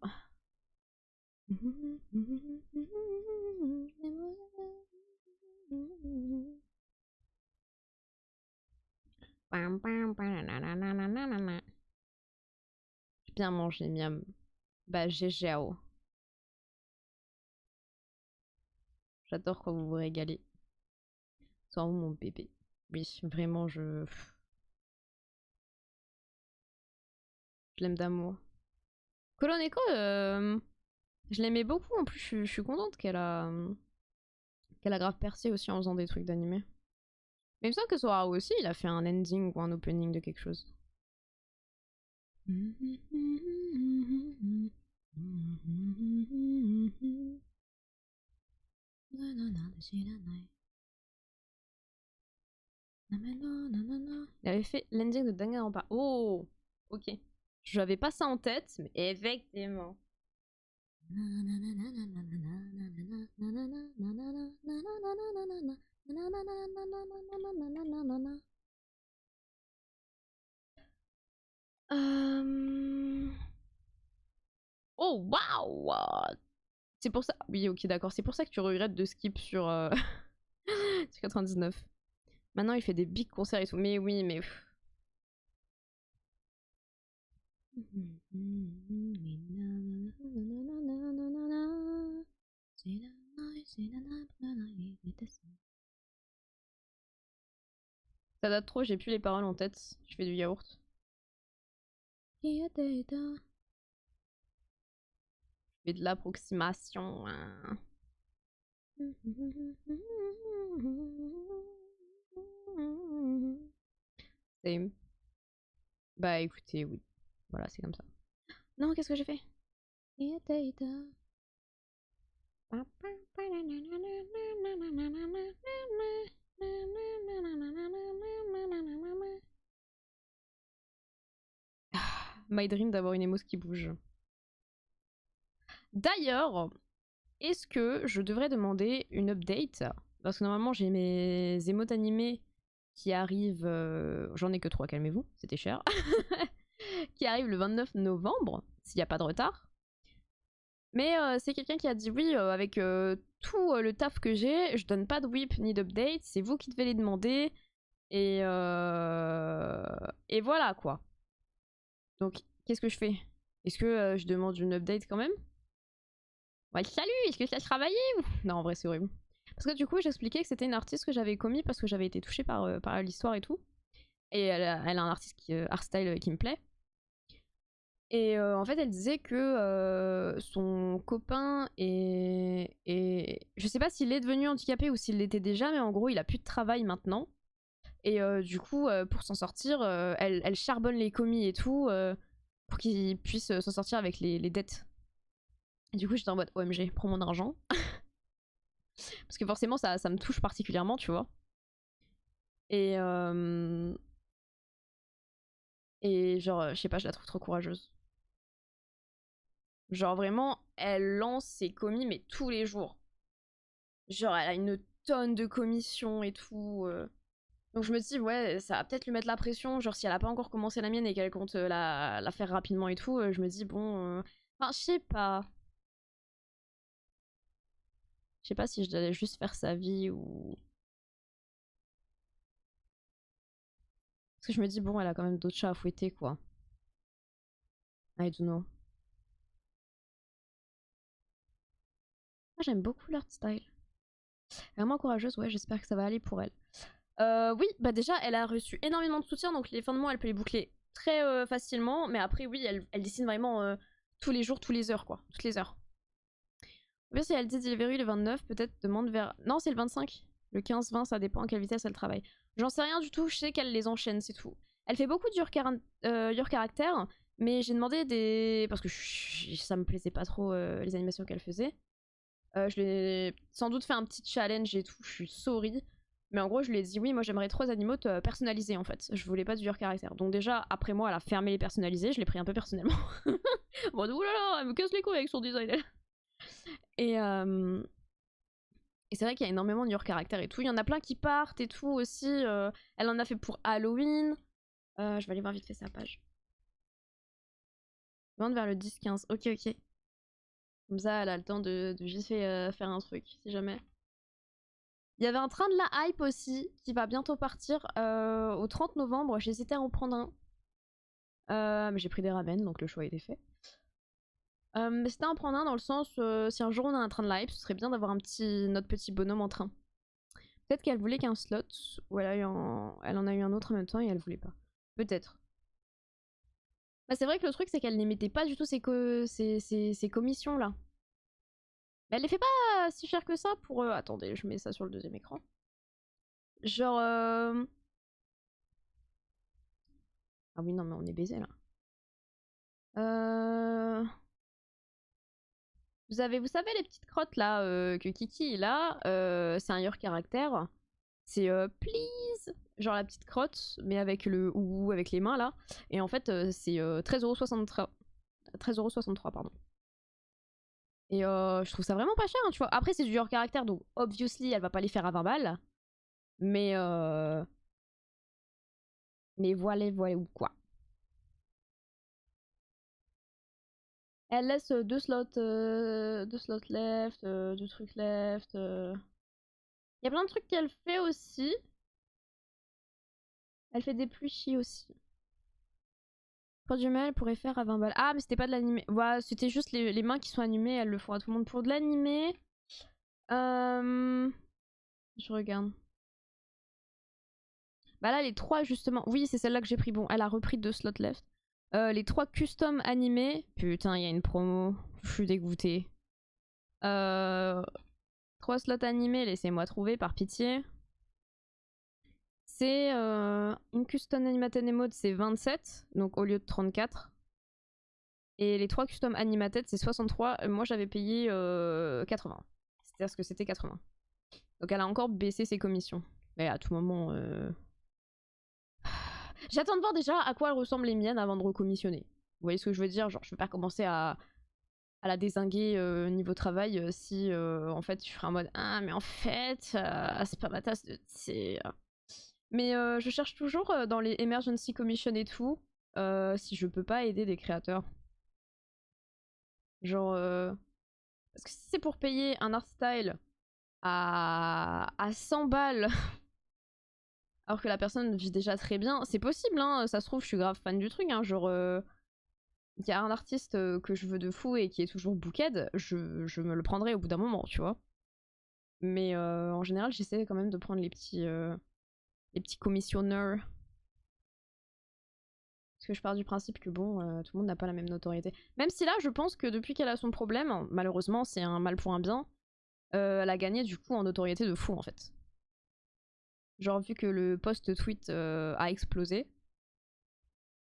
J'ai bien mangé, miam. Bah, GGAO. J'adore quand vous vous régalez. Soit vous, mon bébé. Oui, vraiment, je l'aime d'amour. Koloneko, je l'aimais beaucoup. En plus, je suis contente qu'elle a grave percé aussi en faisant des trucs d'animé. Mais il me semble que Soraru aussi, il a fait un ending ou un opening de quelque chose. Il avait fait l'ending de Danganronpa. Oh, ok. Je n'avais pas ça en tête, mais effectivement. Oh, waouh! C'est pour ça. Oui, ok, d'accord. C'est pour ça que tu regrettes de skip sur, sur 99. Maintenant, il fait des big concerts et tout. Mais oui, mais. Ça date trop, j'ai plus les paroles en tête. Je fais du yaourt. Je fais de l'approximation. Same. Bah écoutez, oui. Voilà, c'est comme ça. Non, qu'est-ce que j'ai fait? My dream d'avoir une émouse qui bouge. D'ailleurs, est-ce que je devrais demander une update? Parce que normalement j'ai mes émotes animées qui arrivent... J'en ai que 3, calmez-vous, c'était cher. Qui arrivent le 29 novembre, s'il n'y a pas de retard. Mais c'est quelqu'un qui a dit oui, avec tout le taf que j'ai, je donne pas de whip ni d'update, c'est vous qui devez les demander. Et voilà quoi. Donc qu'est-ce que je fais? Est-ce que je demande une update quand même? Ouais, salut, est-ce que ça se travaillait ou... Non, en vrai, c'est horrible. Parce que du coup, j'expliquais que c'était une artiste que j'avais commis parce que j'avais été touchée par l'histoire et tout. Et elle a un artiste art style qui me plaît. Et en fait, elle disait que son copain je sais pas s'il est devenu handicapé ou s'il l'était déjà, mais en gros, il a plus de travail maintenant. Et du coup, pour s'en sortir, elle charbonne les commis et tout pour qu'il puisse s'en sortir avec les dettes. Et du coup, j'étais en mode OMG, prends mon argent. Parce que forcément, ça me touche particulièrement, tu vois. Et genre, je sais pas, je la trouve trop courageuse. Genre vraiment, elle lance ses commis, mais tous les jours. Genre, elle a une tonne de commissions et tout. Donc je me dis, ouais, ça va peut-être lui mettre la pression. Genre, si elle a pas encore commencé la mienne et qu'elle compte la faire rapidement et tout, je me dis, bon. Enfin, je sais pas. Je sais pas si je dois juste faire sa vie ou. Parce que je me dis, bon, elle a quand même d'autres chats à fouetter, quoi. I don't know. Moi, j'aime beaucoup l'art style. Vraiment courageuse, ouais, j'espère que ça va aller pour elle. Oui, bah déjà, elle a reçu énormément de soutien, donc les fins de mois, elle peut les boucler très facilement. Mais après, oui, elle dessine vraiment tous les jours, toutes les heures, quoi. Toutes les heures. Ou bien si elle dit delivery le 29, peut-être demande vers... Non, c'est le 25. Le 15-20, ça dépend à quelle vitesse elle travaille. J'en sais rien du tout, je sais qu'elle les enchaîne, c'est tout. Elle fait beaucoup de your character, mais j'ai demandé des... Parce que ça me plaisait pas trop les animations qu'elle faisait. Je lui ai sans doute fait un petit challenge et tout, je suis sorry. Mais en gros, je lui ai dit oui, moi j'aimerais 3 animaux personnalisés en fait. Je voulais pas du your caractère. Donc déjà, après moi, elle a fermé les personnalisés, je l'ai pris un peu personnellement. Bon, oulala, elle me casse les couilles avec son design. Et Et c'est vrai qu'il y a énormément de your caractère et tout. Il y en a plein qui partent et tout aussi. Elle en a fait pour Halloween. Je vais aller voir vite fait sa page. Je demande vers le 10-15. Ok, ok. Comme ça, elle a le temps de juste faire un truc, si jamais. Il y avait un train de la hype aussi, qui va bientôt partir au 30 novembre. J'hésitais à en prendre un. Mais j'ai pris des ramen, donc le choix a été fait. Mais c'était à en prendre un dans le sens, si un jour on a un train de la hype, ce serait bien d'avoir notre petit bonhomme en train. Peut-être qu'elle voulait qu'un slot, ou elle en a eu un autre en même temps et elle voulait pas. Peut-être. Bah, c'est vrai que le truc, c'est qu'elle n'émettait pas du tout ses commissions là. Mais elle les fait pas si cher que ça pour. Attendez, je mets ça sur le deuxième écran. Genre. Ah oui, non, mais on est baisé là. Vous savez les petites crottes là que Kiki il a, c'est un your caractère. C'est please, genre la petite crotte, mais avec le ou avec les mains là. Et en fait, c'est 13,63€. 13,63€, pardon. Et je trouve ça vraiment pas cher, hein, tu vois. Après, c'est du your caractère, donc obviously, elle va pas les faire à 20 balles. Mais voilà, voilà ou quoi. Elle laisse deux slots left, deux trucs left. Il y a plein de trucs qu'elle fait aussi. Elle fait des plushis aussi. Pour du mal, elle pourrait faire à 20 balles. Ah, mais c'était pas de l'animé. Voilà, c'était juste les mains qui sont animées. Elles le font à tout le monde. Pour de l'animé. Je regarde. Bah là, les trois, justement. Oui, c'est celle-là que j'ai pris. Bon, elle a repris deux slots left. Les trois custom animés. Putain, il y a une promo. Je suis dégoûtée. Trois slots animés, laissez-moi trouver, par pitié. C'est une custom animated mode, c'est 27, donc au lieu de 34. Et les trois custom animated, c'est 63. Moi, j'avais payé 80. C'est-à-dire que c'était 80. Donc elle a encore baissé ses commissions. Mais à tout moment... J'attends de voir déjà à quoi elles ressemblent les miennes avant de recommissionner. Vous voyez ce que je veux dire? Genre, je vais pas commencer à la dézinguer niveau travail si en fait je ferai en mode ah mais en fait c'est pas ma tasse de thé. Mais je cherche toujours dans les emergency commission et tout si je peux pas aider des créateurs. Genre parce que si c'est pour payer un art style à 100 balles alors que la personne vit déjà très bien, c'est possible hein, ça se trouve je suis grave fan du truc hein, genre il y a un artiste que je veux de fou et qui est toujours booked, je me le prendrai au bout d'un moment, tu vois. Mais en général, j'essaie quand même de prendre les petits commissionneurs. Parce que je pars du principe que bon, tout le monde n'a pas la même notoriété. Même si là, je pense que depuis qu'elle a son problème, malheureusement, c'est un mal pour un bien, elle a gagné du coup en notoriété de fou en fait. Genre, vu que le post-tweet a explosé,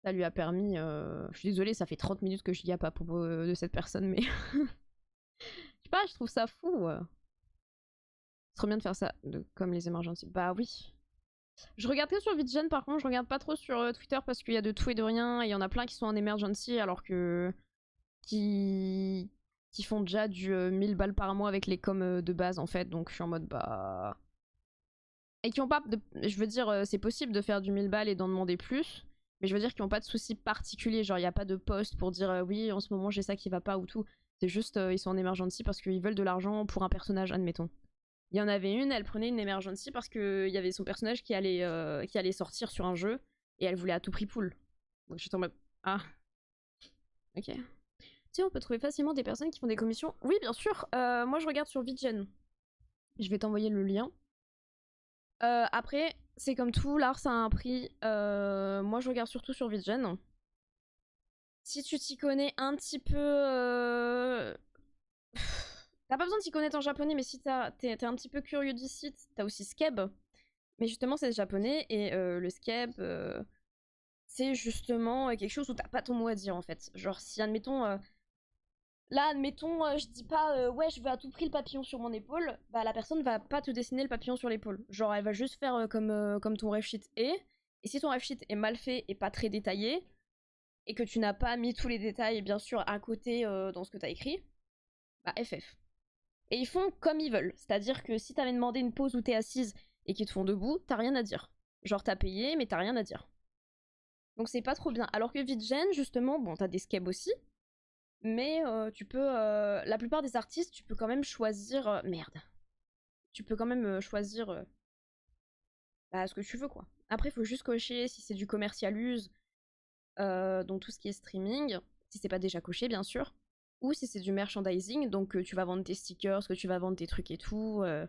ça lui a permis. Je suis désolée, ça fait 30 minutes que je yappe à propos de cette personne, mais. Je sais pas, je trouve ça fou. C'est trop bien de faire ça, comme les emergencies. Bah oui. Je regarde que sur VidGen par contre, je regarde pas trop sur Twitter parce qu'il y a de tout et de rien, et il y en a plein qui sont en emergency alors que. qui font déjà du 1000 balles par mois avec les coms de base en fait, donc je suis en mode bah. Et qui ont pas. Je veux dire, c'est possible de faire du 1000 balles et d'en demander plus, mais je veux dire qu'ils ont pas de soucis particuliers, genre il y a pas de post pour dire oui, en ce moment j'ai ça qui va pas ou tout. C'est juste, ils sont en emergency parce qu'ils veulent de l'argent pour un personnage, admettons. Il y en avait une, elle prenait une emergency parce qu'il y avait son personnage qui allait sortir sur un jeu et elle voulait à tout prix pull. Donc j'étais en mode ah, ok. Tu sais, on peut trouver facilement des personnes qui font des commissions. Oui, bien sûr. Moi, je regarde sur VidGen. Je vais t'envoyer le lien. Après, c'est comme tout, l'art ça a un prix. Moi, je regarde surtout sur VidGen. Si tu t'y connais un petit peu. T'as pas besoin de t'y connaître en japonais, mais si t'es un petit peu curieux du site, t'as aussi Skeb. Mais justement, c'est japonais et le Skeb, c'est justement quelque chose où t'as pas ton mot à dire en fait. Genre, si admettons. Là, admettons, je dis pas ouais, je veux à tout prix le papillon sur mon épaule, bah la personne va pas te dessiner le papillon sur l'épaule. Genre, elle va juste faire comme ton ref sheet est. Et si ton ref sheet est mal fait et pas très détaillé, et que tu n'as pas mis tous les détails, bien sûr, à côté dans ce que t'as écrit, bah FF. Et ils font comme ils veulent. C'est-à-dire que si t'avais demandé une pause où t'es assise et qu'ils te font debout, t'as rien à dire. Genre t'as payé, mais t'as rien à dire. Donc c'est pas trop bien. Alors que VidGen, justement, bon, t'as des skebs aussi, mais tu peux... la plupart des artistes, tu peux quand même choisir... merde. Tu peux quand même choisir bah, ce que tu veux, quoi. Après, il faut juste cocher si c'est du commercial use, donc tout ce qui est streaming, si c'est pas déjà coché, bien sûr. Ou si c'est du merchandising, donc tu vas vendre tes stickers, que tu vas vendre tes trucs et tout. Je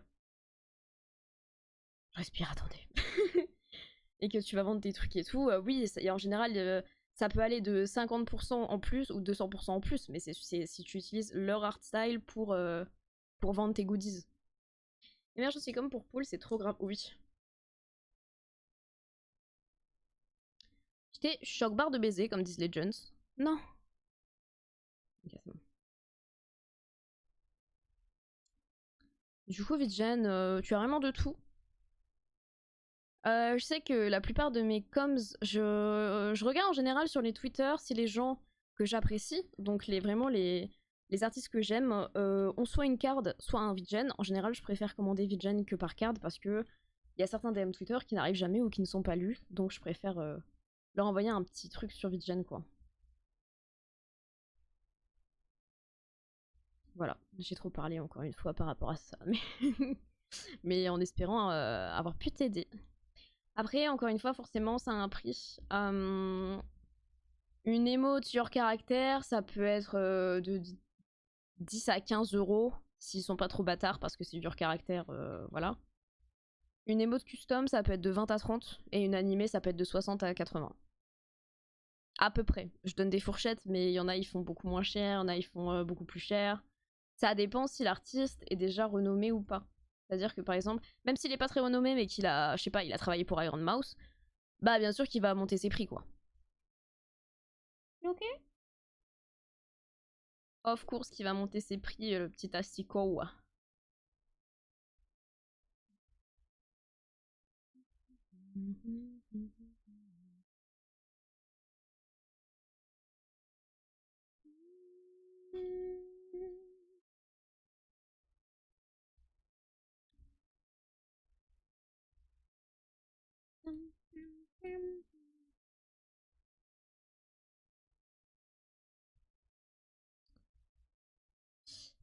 respire, attendez. Et que tu vas vendre tes trucs et tout, oui, et en général, ça peut aller de 50% en plus ou 200% en plus, mais c'est si tu utilises leur art style pour vendre tes goodies. Et merde, je suis comme pour Pool, c'est trop grave. Oui. J'étais choc barre de baiser, comme disent les Jones. Non. Ok, c'est bon. Du coup, Vidgen, tu as vraiment de tout. Je sais que la plupart de mes coms, je regarde en général sur les Twitter si les gens que j'apprécie, donc vraiment les artistes que j'aime, ont soit une card, soit un Vidgen. En général, je préfère commander Vidgen que par card parce que il y a certains DM Twitter qui n'arrivent jamais ou qui ne sont pas lus, donc je préfère leur envoyer un petit truc sur Vidgen, quoi. Voilà, j'ai trop parlé encore une fois par rapport à ça, mais en espérant avoir pu t'aider. Après, encore une fois, forcément, ça a un prix. Une émote sur caractère, ça peut être de 10 à 15 euros, s'ils sont pas trop bâtards, parce que c'est dur caractère, voilà. Une émote custom, ça peut être de 20 à 30, et une animée, ça peut être de 60 à 80. À peu près. Je donne des fourchettes, mais il y en a, ils font beaucoup moins cher, il y en a, ils font beaucoup plus cher. Ça dépend si l'artiste est déjà renommé ou pas. C'est-à-dire que par exemple, même s'il est pas très renommé, mais qu'il a, je sais pas, il a travaillé pour Iron Mouse, bah bien sûr qu'il va monter ses prix, quoi. Ok. Of course, qui va monter ses prix, le petit asticot.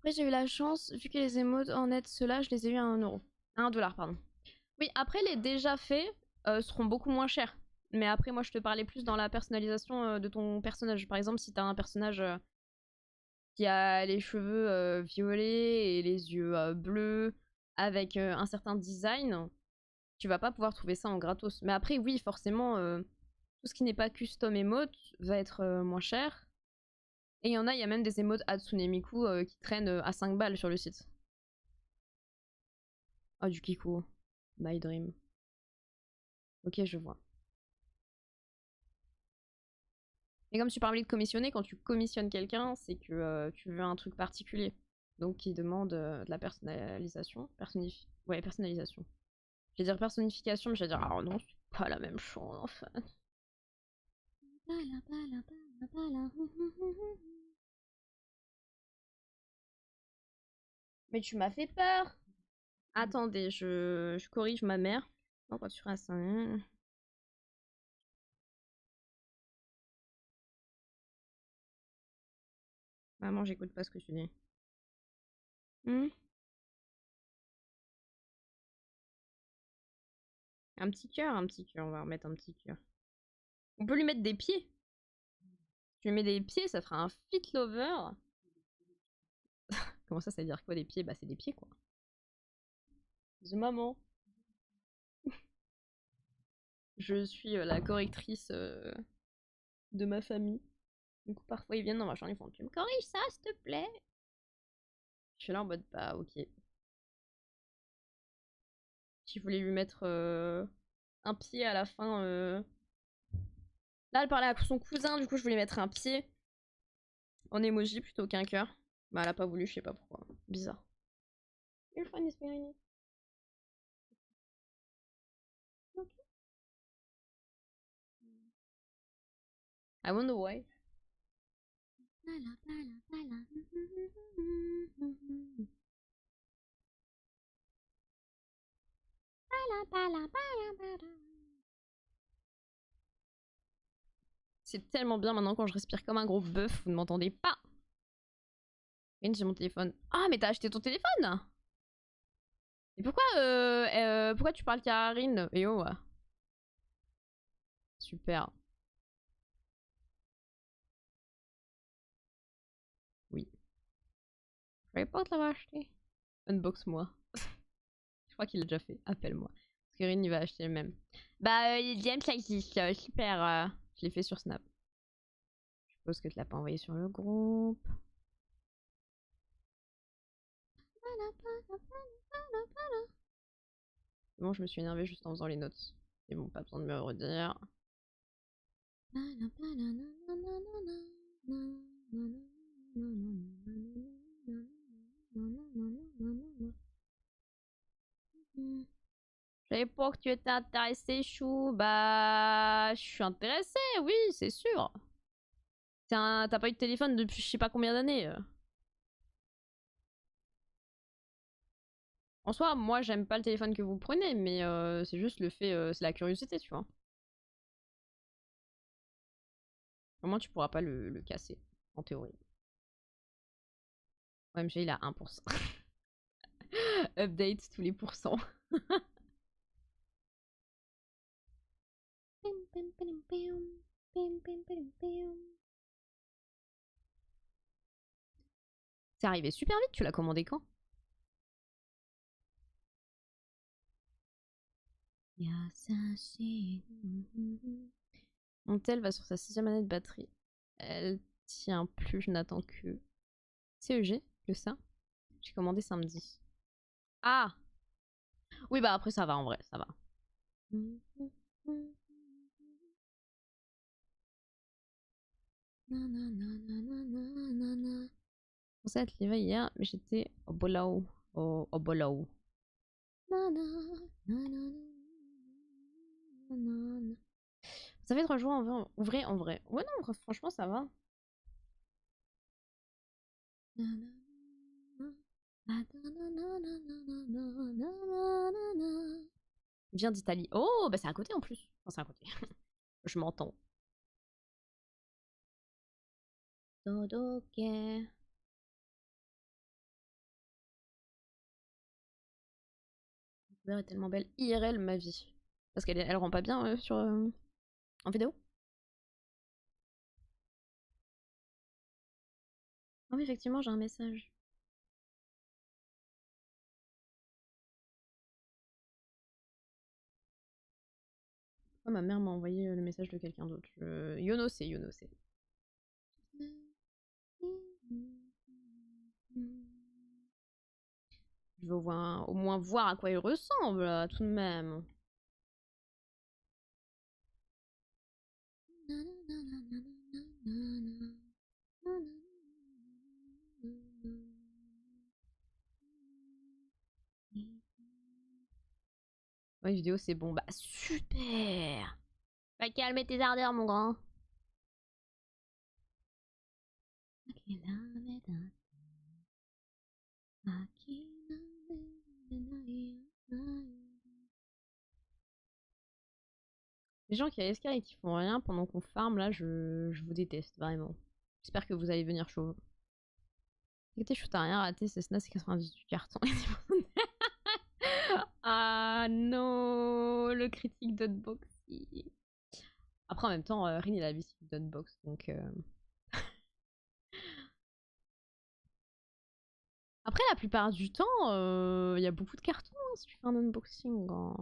Après, j'ai eu la chance, vu que les émotes en net, ceux-là, je les ai eu à 1 euro. À 1 dollar, pardon. Oui, après, les déjà faits seront beaucoup moins chers. Mais après, moi, je te parlais plus dans la personnalisation de ton personnage. Par exemple, si t'as un personnage qui a les cheveux violets et les yeux bleus, avec un certain design, tu vas pas pouvoir trouver ça en gratos. Mais après, oui, forcément, tout ce qui n'est pas custom emote va être moins cher. Et il y a même des emotes Hatsune Miku qui traînent à 5 balles sur le site. Oh, du Kiku. My Dream. Ok, je vois. Et comme tu parlais de commissionner, quand tu commissionnes quelqu'un, c'est que tu veux un truc particulier. Donc qui demande de la personnalisation. Ouais, personnalisation. Je vais dire personnification, mais je vais dire, ah non, c'est pas la même chose en fait. Mais tu m'as fait peur. Attendez, je corrige ma mère. Non, quand tu feras ça. Maman, j'écoute pas ce que tu dis. Hmm. Un petit cœur, on va remettre un petit cœur. On peut lui mettre des pieds. Si tu lui mets des pieds, ça fera un fit lover. Comment ça veut dire quoi des pieds? Bah c'est des pieds quoi. The maman. Je suis la correctrice de ma famille. Du coup parfois ils viennent dans ma chambre, ils font tu me corriges ça s'il te plaît? Je suis là en mode bah ok. Si je voulais lui mettre un pied à la fin. Là elle parlait à son cousin, du coup je voulais mettre un pied en emoji plutôt qu'un cœur. Bah elle a pas voulu, je sais pas pourquoi. Bizarre. You're fine, Esperini. Okay. I wonder why. C'est tellement bien maintenant quand je respire comme un gros bœuf, vous ne m'entendez pas. Karine, j'ai mon téléphone. Ah, mais t'as acheté ton téléphone? Et pourquoi tu parles Karine? Eh oh, super. Oui. Je savais pas te l'avoir acheté. Unbox-moi. Je crois qu'il l'a déjà fait. Appelle-moi. Parce que Karine, il va acheter le même. Bah, James, ça existe. Super. Je l'ai fait sur Snap. Je suppose que tu l'as pas envoyé sur le groupe. Bon, je me suis énervée juste en faisant les notes. C'est bon, pas besoin de me redire. Je savais pas que tu étais intéressé, Chou. Bah, je suis intéressée, oui, c'est sûr. T'as pas eu de téléphone depuis je sais pas combien d'années. En soi, moi, j'aime pas le téléphone que vous prenez, mais c'est juste le fait, c'est la curiosité, tu vois. Au moins, tu pourras pas le casser, en théorie. OMG, il a 1%. Update tous les pourcents. C'est arrivé super vite, tu l'as commandé quand? Mon tel va sur sa 6ème année de batterie. Elle tient plus, je n'attends que... CEG, le ça. J'ai commandé samedi. Ah! Oui, bah après ça va en vrai, ça va. Je pensais être livré hier, mais j'étais au Bolao. Au Bolao. Ça fait 3 jours en vrai, en vrai. Ouais, non, franchement, ça va. Il vient d'Italie. Oh, bah c'est à côté en plus. Enfin, c'est à côté. Je m'entends. Dodoke. La couleur est tellement belle. IRL, ma vie. Parce qu'elle elle rend pas bien sur en vidéo. Ah oui, effectivement, j'ai un message. Oh, ma mère m'a envoyé le message de quelqu'un d'autre. Yono, c'est Yono, c'est. Je veux au moins voir à quoi il ressemble, tout de même. Ouais, vidéo, c'est bon. Bah, super! Va calmer tes ardeurs, mon grand. Les gens qui AFK et qui font rien pendant qu'on farm, là, je vous déteste, vraiment. J'espère que vous allez venir chaud. Écoutez, je t'as rien raté, c'est SNA, c'est 98 cartons. Ah non, le critique d'Unboxing. Après, en même temps, Rin, il a l'habitude d'Unbox, donc... Après, la plupart du temps, il y a beaucoup de cartons hein, si tu fais un unboxing. Hein.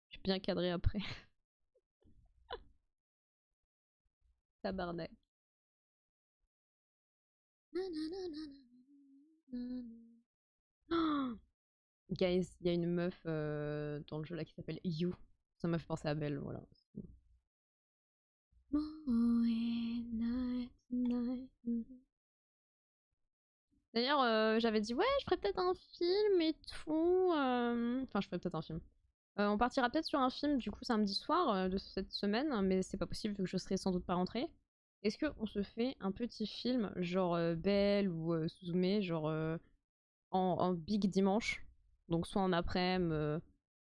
Je suis bien cadré après. Tabarnak. Oh guys, il y a une meuf dans le jeu là qui s'appelle You. Ça m'a fait penser à Belle, voilà. D'ailleurs, j'avais dit ouais, je ferais peut-être un film et tout. Enfin, je ferais peut-être un film. On partira peut-être sur un film du coup samedi soir de cette semaine, mais c'est pas possible vu que je serai sans doute pas rentrée. Est-ce qu'on se fait un petit film genre Belle ou Suzume, genre en big dimanche, donc soit en après-midi,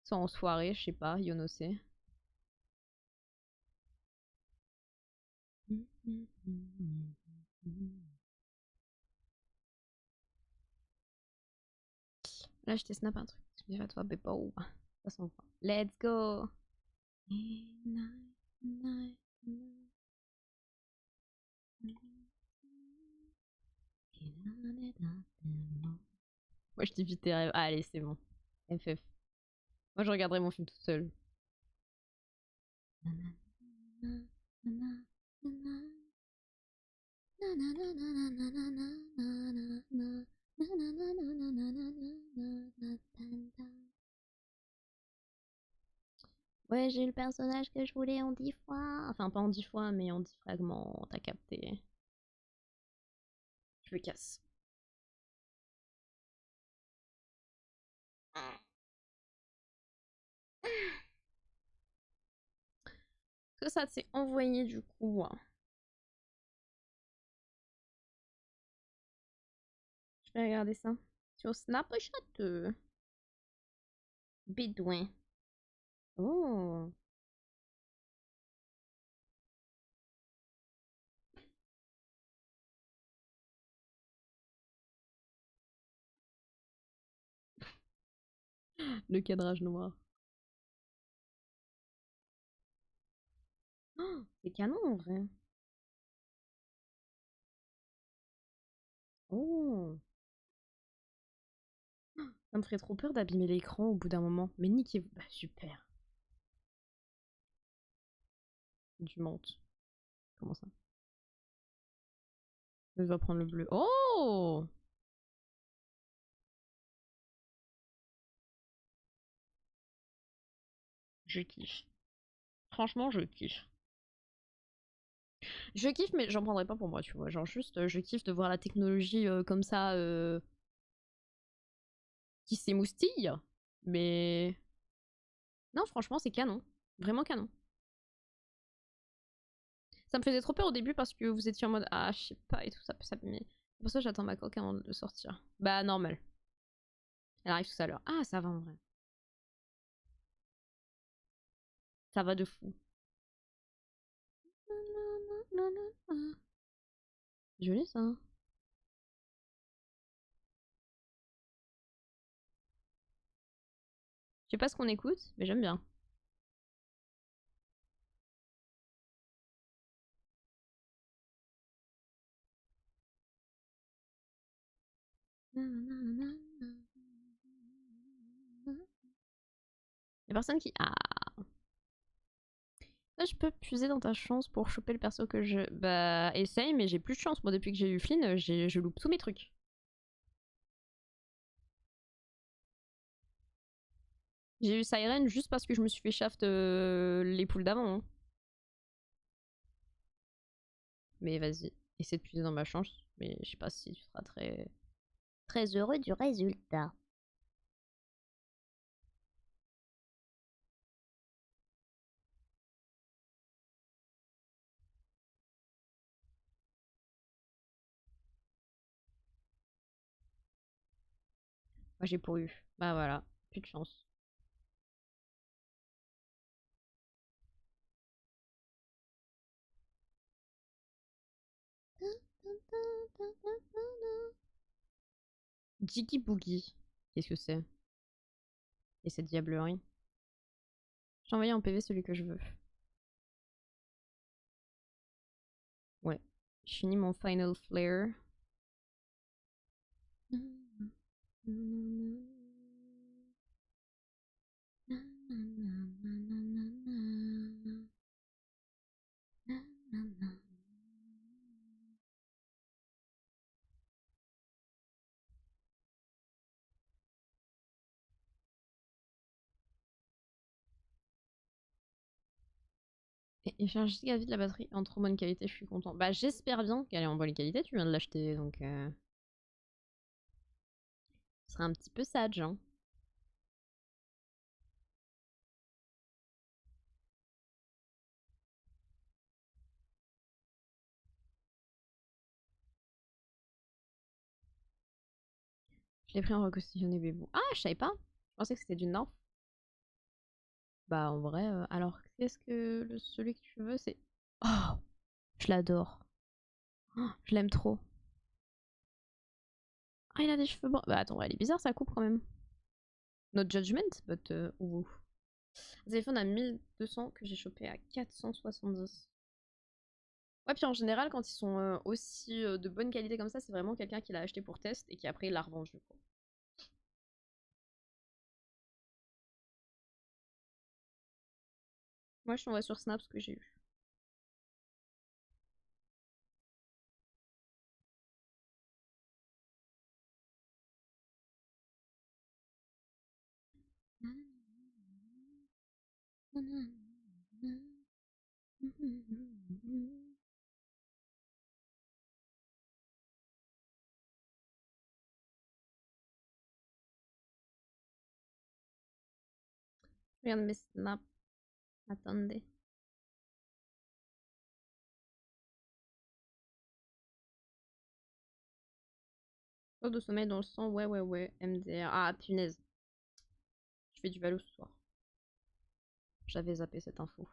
Soit en soirée, je sais pas, Yonosé. Là, je te snap un truc. Je vais toi, Beppo. De toute façon, let's go! Moi, je dis vite tes rêves. Ah, allez, c'est bon. FF. Moi, je regarderai mon film toute seule. Ouais, j'ai eu le personnage que je voulais en 10 fois. Enfin, pas en 10 fois, mais en 10 fragments. T'as capté. Je le casse. Que ça s'est envoyé du coup. Je vais regarder ça. Sur Snapchat. Bédouin. Oh. Le cadrage noir. Oh, c'est canon en vrai. Oh. Ça me ferait trop peur d'abîmer l'écran au bout d'un moment. Mais niquez-vous. Bah, super. Du menthe. Comment ça? Je vais prendre le bleu. Oh! Je kiffe. Franchement, je kiffe. Je kiffe, mais j'en prendrais pas pour moi, tu vois. Genre, juste, je kiffe de voir la technologie comme ça qui s'émoustille. Mais. Non, franchement, c'est canon. Vraiment canon. Ça me faisait trop peur au début parce que vous étiez en mode ah, je sais pas et tout ça peut s'abîmer. C'est pour ça que j'attends ma coque avant de sortir. Bah, normal. Elle arrive tout à l'heure. Ah, ça va en vrai. Ça va de fou. Joli ça. Je sais pas ce qu'on écoute, mais j'aime bien. Y'a personne qui. Ah. Là, je peux puiser dans ta chance pour choper le perso que je. Bah, essaye, mais j'ai plus de chance. Moi, depuis que j'ai eu Flynn, je loupe tous mes trucs. J'ai eu Siren juste parce que je me suis fait shaft les poules d'avant. Hein. Mais vas-y, essaie de puiser dans ma chance. Mais je sais pas si tu seras très heureux du résultat. Moi, j'ai pourvu. Bah voilà, plus de chance. Jiggy Boogie. Qu'est-ce que c'est? Et cette diablerie. J'ai envoyé en PV celui que je veux. Ouais. Je finis mon final flare. Et charge giga vite la batterie en trop bonne qualité, je suis content. Bah j'espère bien qu'elle est en bonne qualité, tu viens de l'acheter donc ce sera un petit peu sage hein. Je l'ai pris en reconditionné bébou. Ah je savais pas. Je pensais que c'était du North. Bah en vrai, alors qu'est-ce que celui que tu veux c'est... Oh, je l'adore. Oh, je l'aime trop. Ah il a des cheveux bruns. Bah attends, ouais, il est bizarre sa coupe quand même. Not judgment, but ouh. Un téléphone à 1200 que j'ai chopé à 470. Ouais, puis en général, quand ils sont aussi de bonne qualité comme ça, c'est vraiment quelqu'un qui l'a acheté pour test et qui après l'a revendu, quoi. Moi, je t'envoie sur Snap ce que j'ai eu. Je regarde mes snaps. Attendez. Taux de sommeil dans le sang, ouais, ouais, ouais. MDR. Ah, punaise. Je fais du Valo ce soir. J'avais zappé cette info.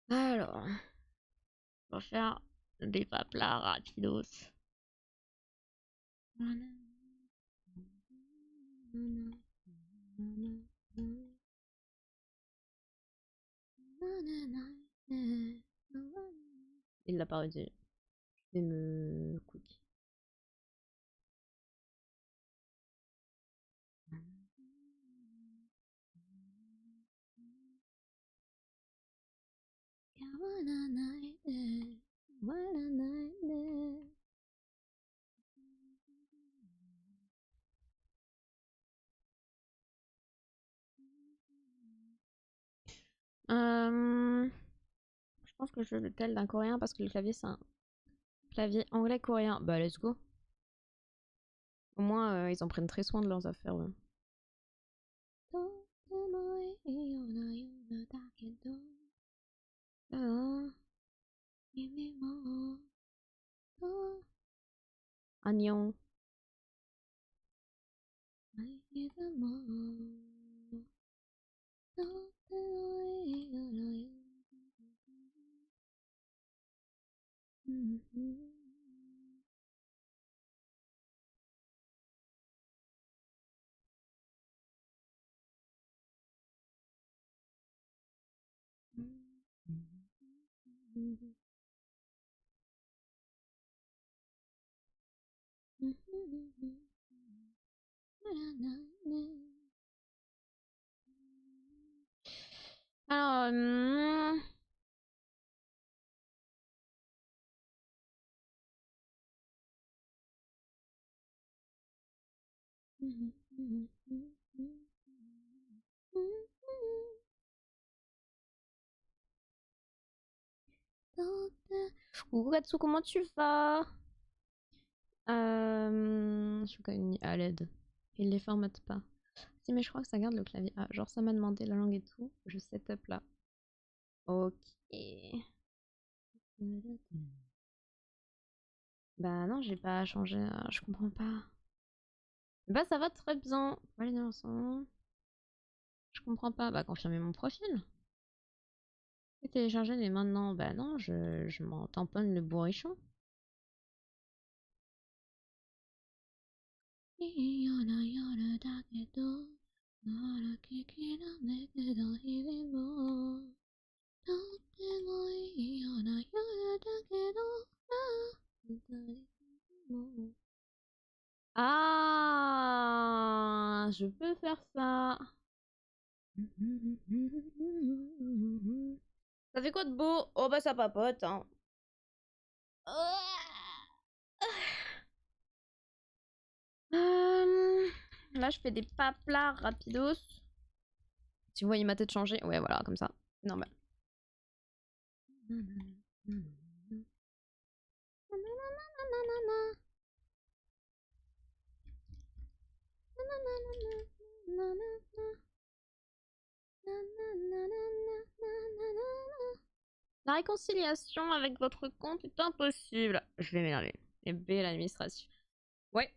Alors, on va faire des paplats rapidos. Il l'a pas redit. Je vais me cook. Je pense que je veux le tel d'un coréen parce que le clavier c'est un clavier anglais-coréen. Bah let's go. Au moins ils en prennent très soin de leurs affaires. Ouais. Annyeong. Alors, coucou Katsu, comment tu vas? Je suis quand même à l'aide. Il les formate pas. Si, mais je crois que ça garde le clavier. Ah, genre ça m'a demandé la langue et tout. Je setup là. Ok. Bah non, j'ai pas changé. Je comprends pas. Bah ça va très bien. Faut aller ensemble. Je comprends pas. Bah confirmer mon profil. Et télécharger les maintenant. Bah non, je m'en tamponne le bourrichon. Ah, je peux faire ça. Ça fait quoi de beau? Oh bah ça papote, hein. Là, je fais des paplats rapidos. Si vous voyez ma tête changer, ouais, voilà, comme ça. Normal. La réconciliation avec votre compte est impossible. Je vais m'énerver. Et B, l'administration. Ouais,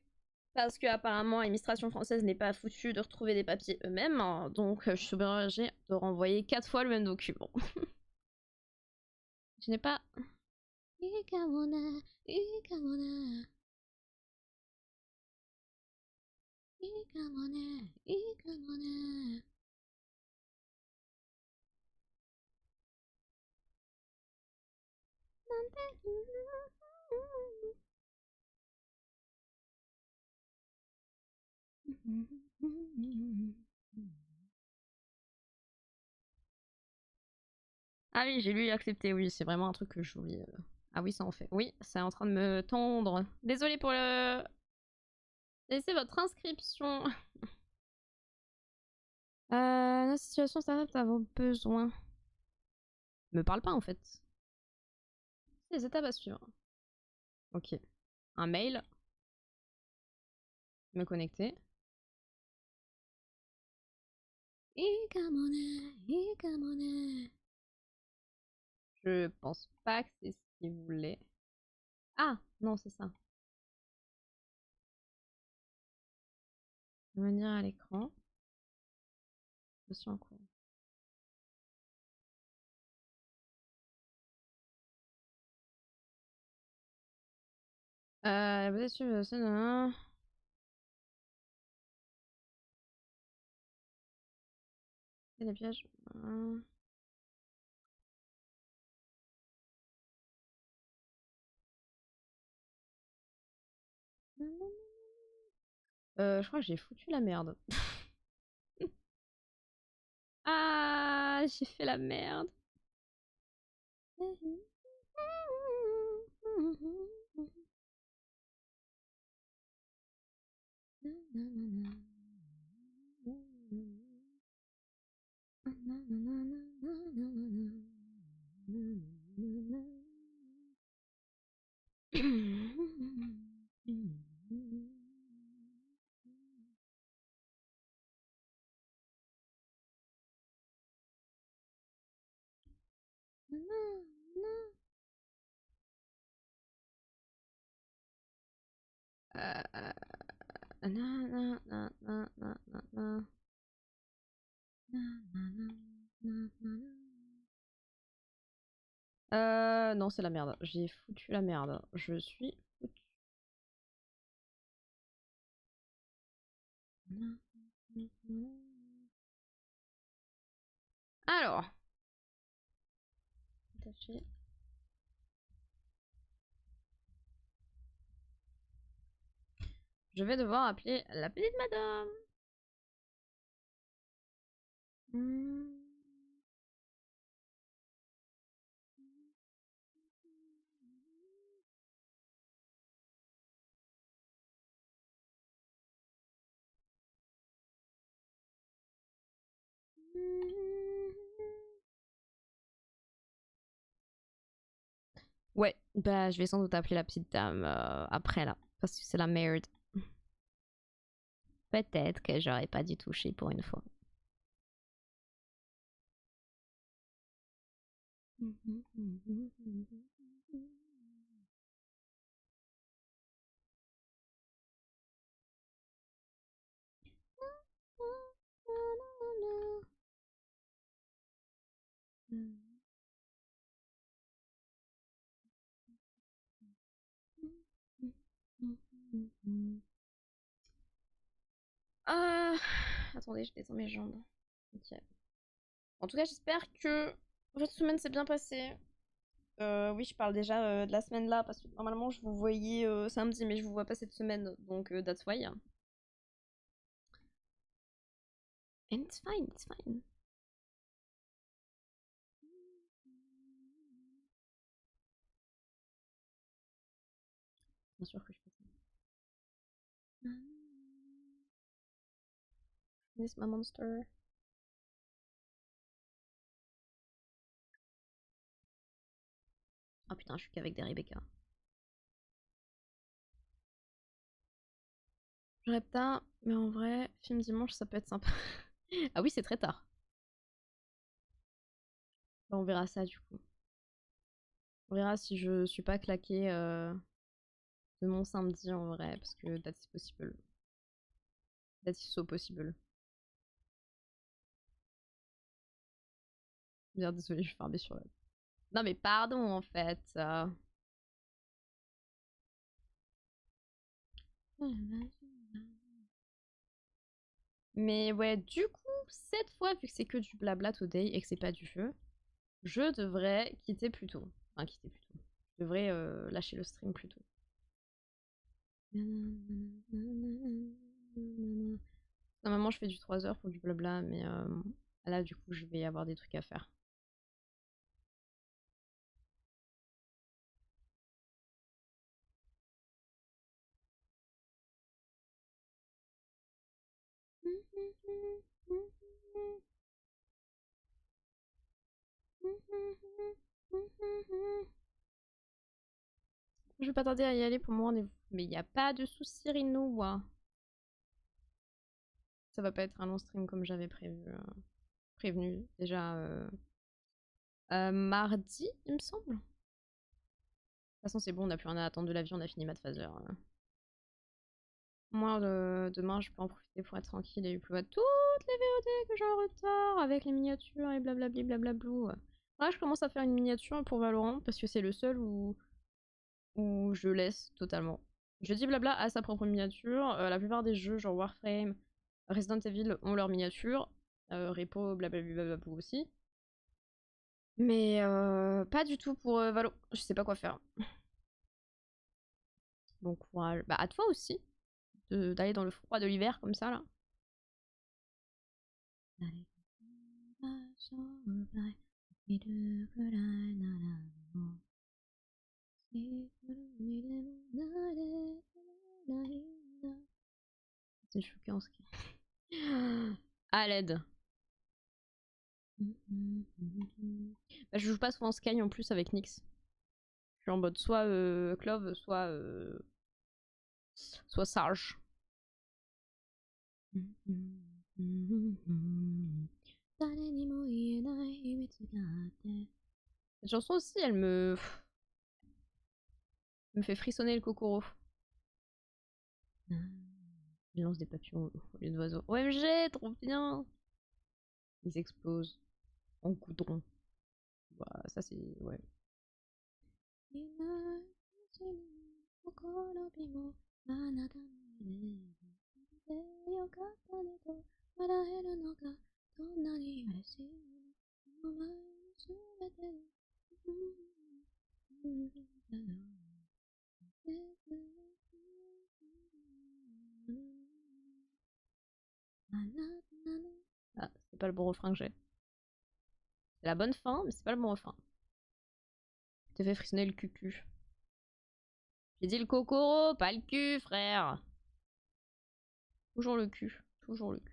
parce que apparemment l'administration française n'est pas foutue de retrouver des papiers eux-mêmes, hein, donc je suis obligée de renvoyer 4 fois le même document. Je n'ai pas... Ah oui, j'ai lu et accepté, oui, c'est vraiment un truc que j'oublie. Ah oui, ça en fait. Oui, c'est en train de me tondre. Désolée pour le... Laissez votre inscription. La situation s'adapte à vos besoins. Me parle pas en fait. C'est les étapes à suivre. Ok. Un mail. Me connecter. Je pense pas que c'est ce qu'il voulait. Ah, non, c'est ça. Venir à l'écran. Je suis en cours. Vous êtes sur le... C'est des pièges. Je crois que j'ai foutu la merde. Ah, j'ai fait la merde. Non, c'est la merde. J'ai foutu la merde. Je suis foutu. Alors. Je vais devoir appeler la petite madame. Ouais, bah je vais sans doute appeler la petite dame après là, parce que c'est la merde. Peut-être que j'aurais pas dû toucher pour une fois. Ah, attendez, je descends mes jambes. Ok. En tout cas, j'espère que votre semaine s'est bien passée. Oui, je parle déjà de la semaine là parce que normalement je vous voyais samedi, mais je vous vois pas cette semaine, donc that's why. And it's fine, it's fine. Bien sûr que je fais ça. Miss my monster. Oh putain, je suis qu'avec des Rebecca. Je rêve tard, mais en vrai, film dimanche, ça peut être sympa. Ah oui, c'est très tard. Bah, on verra ça du coup. On verra si je suis pas claquée de mon samedi en vrai, parce que that's possible. That's so possible. Bien désolée, je suis fermée sur elle. Non mais pardon en fait. Mais ouais, du coup, cette fois, vu que c'est que du blabla today et que c'est pas du jeu, je devrais quitter plus tôt. Enfin, quitter plus tôt. Je devrais lâcher le stream plus tôt. Normalement, je fais du 3 heures pour du blabla, mais là, du coup, je vais avoir des trucs à faire. Je vais pas tarder à y aller pour mon rendez-vous. Mais il n'y a pas de souci, Rino. Ça va pas être un long stream comme j'avais prévenu déjà mardi, il me semble. De toute façon, c'est bon, on n'a plus rien à attendre de la vie, on a fini Mad Phaser. Moi, demain, je peux en profiter pour être tranquille et upload toutes les VOD que j'ai en retard avec les miniatures et blablabli blablablou. Là, je commence à faire une miniature pour Valorant parce que c'est le seul où je laisse totalement. Je dis blabla à sa propre miniature. La plupart des jeux, genre Warframe, Resident Evil, ont leur miniature. Repo, blablabli blablablou aussi. Mais pas du tout pour Valo. Je sais pas quoi faire. Bon courage. Bah, à toi aussi d'aller dans le froid de l'hiver comme ça là. C'est choquant ce qui. À l'aide. Bah, je joue pas souvent Sky en plus avec Nyx. Je suis en mode soit Clove, soit Sarge. Cette chanson aussi, elle me fait frissonner le Kokoro. Il lance des papillons au lieu d'oiseaux. OMG, trop bien! Ils explosent en goudron. Bah, ça c'est. Ouais. Ah, c'est pas le bon refrain que j'ai. C'est la bonne fin, mais c'est pas le bon refrain. T'as fait frissonner le cucu. J'ai dit le Kokoro, pas le cul, frère. Toujours le cul. Toujours le cul.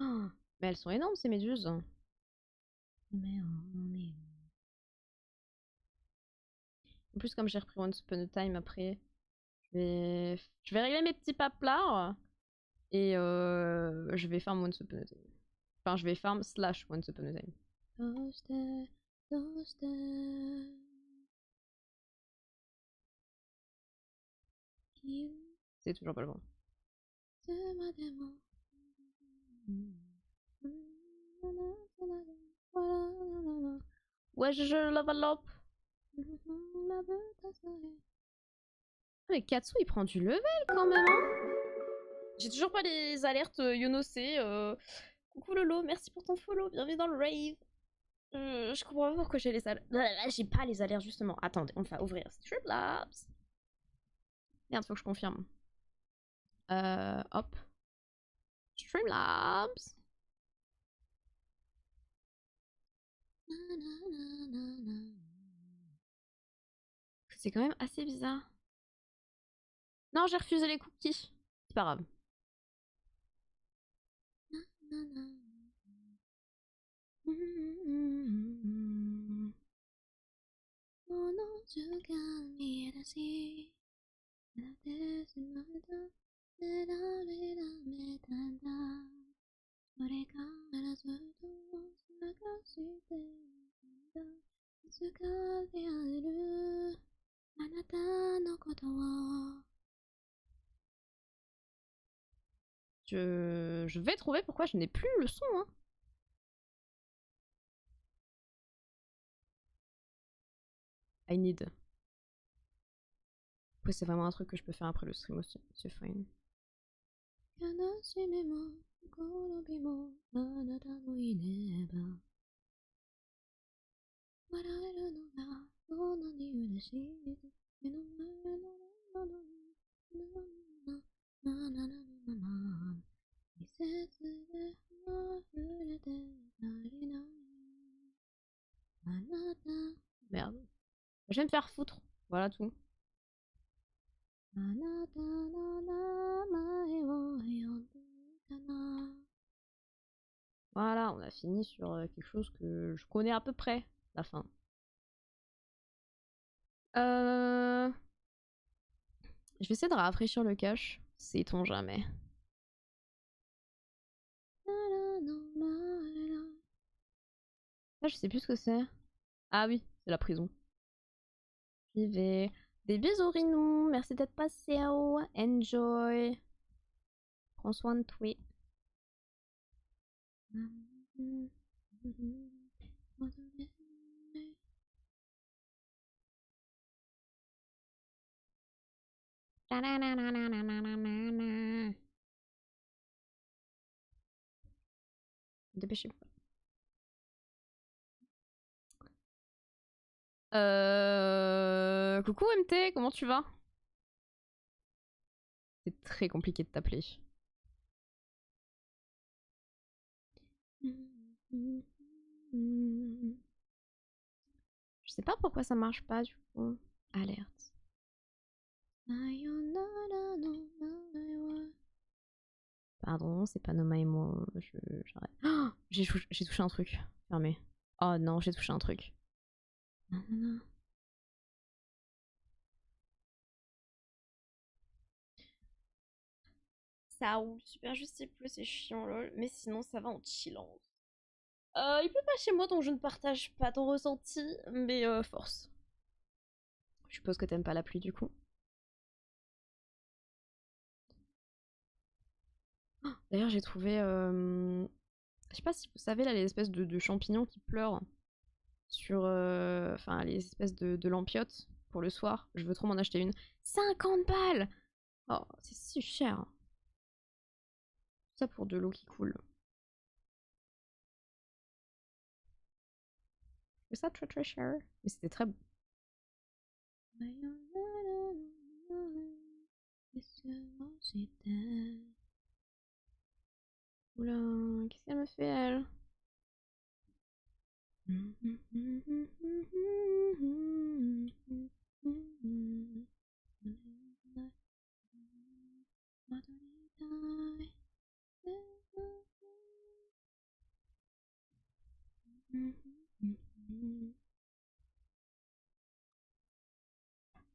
Oh, mais elles sont énormes ces méduses. En plus, comme j'ai repris Once Upon a Time après, je vais régler mes petits paplards et je vais farm Once Upon a Time. Enfin, je vais farm slash Once Upon a Time. C'est toujours pas le bon. Ouais, je level up. Mais Katsu, il prend du level quand même, hein. J'ai toujours pas les alertes Yonosé. Coucou Lolo, merci pour ton follow, bienvenue dans le rave. Je comprends pas pourquoi j'ai les alertes. J'ai pas les alertes justement. Attendez, on va ouvrir Streamlabs. Merde, faut que je confirme. Hop. Streamlabs. c'est quand même assez bizarre. Non, j'ai refusé les cookies. C'est pas grave. Je vais trouver pourquoi je n'ai plus le son, hein. I need. Après, c'est vraiment un truc que je peux faire après le stream aussi. C'est fine. Merde. Je vais me faire foutre. Voilà tout. Voilà, on a fini sur quelque chose que je connais à peu près, la fin. Je vais essayer de rafraîchir le cache, sait-on jamais. Ça, je sais plus ce que c'est. Ah oui, c'est la prison. J'y vais. Des bisous Rinou, merci d'être passé. Enjoy. Prends soin de toi. Dépêchez-vous. Coucou MT, comment tu vas? C'est très compliqué de t'appeler. Je sais pas pourquoi ça marche pas du coup. Alerte. Pardon, c'est pas Noma et moi. J'arrête. Oh, j'ai touché un truc. Fermé. Oh non, j'ai touché un truc. Ça roule super juste il pleut, c'est chiant lol. Mais sinon ça va en chillant. Il pleut pas chez moi donc je ne partage pas ton ressenti, mais force. Je suppose que t'aimes pas la pluie du coup. Oh, d'ailleurs j'ai trouvé... Je sais pas si vous savez là les espèces de champignons qui pleurent sur... Enfin les espèces de lampiotes pour le soir. Je veux trop m'en acheter une. 50 balles. Oh, c'est si cher. Tout ça pour de l'eau qui coule. C'est ça très très cher. Mais c'était très bon. Oula, qu'est-ce qu'elle me fait elle?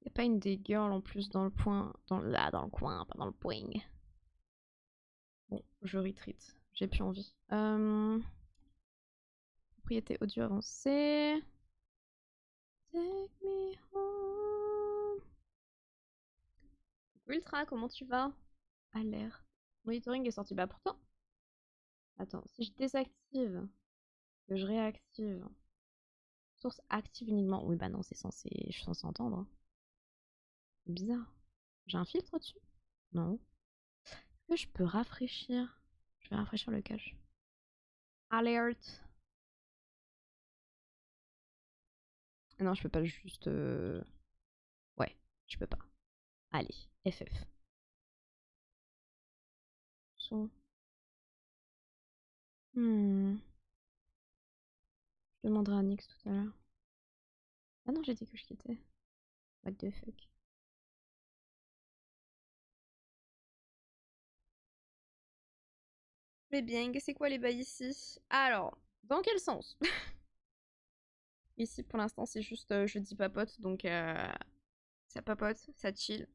Y'a pas une des girls en plus dans le point, dans le coin, pas dans le point. Bon, je retreat, j'ai plus envie. Propriété audio avancée. Take me home. Ultra, comment tu vas? Alerte. Monitoring est sorti. Bah pourtant. Attends, si je désactive, que je réactive. Source active uniquement. Oui, bah non, c'est censé. Je suis censée entendre. Hein. C'est bizarre. J'ai un filtre dessus? Non. Est-ce que je peux rafraîchir? Je vais rafraîchir le cache. Alert. Non, je peux pas juste. Ouais, je peux pas. Allez, FF. Son. Je demanderai à Nix tout à l'heure. Ah non, j'ai dit que je quittais. What the fuck. Mais bien, c'est quoi les bails ici? Alors, dans quel sens? Ici, pour l'instant, c'est juste je dis papote, donc ça papote, ça chill.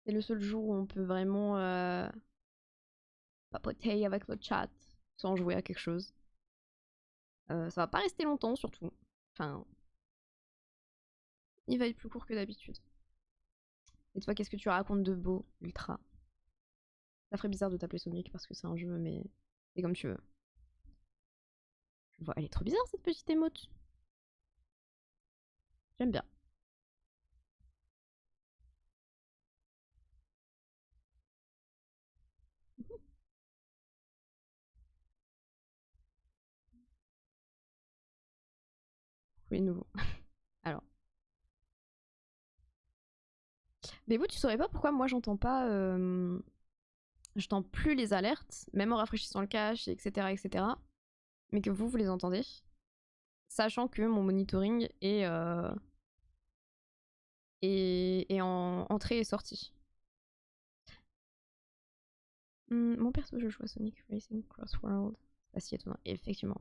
C'est le seul jour où on peut vraiment papoter avec le chat sans jouer à quelque chose. Ça va pas rester longtemps, surtout. Enfin, il va être plus court que d'habitude. Et toi, qu'est-ce que tu racontes de beau, Ultra? Ça ferait bizarre de t'appeler Sonic parce que c'est un jeu, mais c'est comme tu veux. Je vois, elle est trop bizarre cette petite émote. J'aime bien. Oui, nouveau. Alors. Mais vous, tu saurais pas pourquoi moi j'entends pas. J'entends plus les alertes, même en rafraîchissant le cache, etc., etc. Mais que vous les entendez. Sachant que mon monitoring est en entrée et sortie. Mon perso, je joue à Sonic Racing Crossworld. C'est pas si étonnant. Effectivement.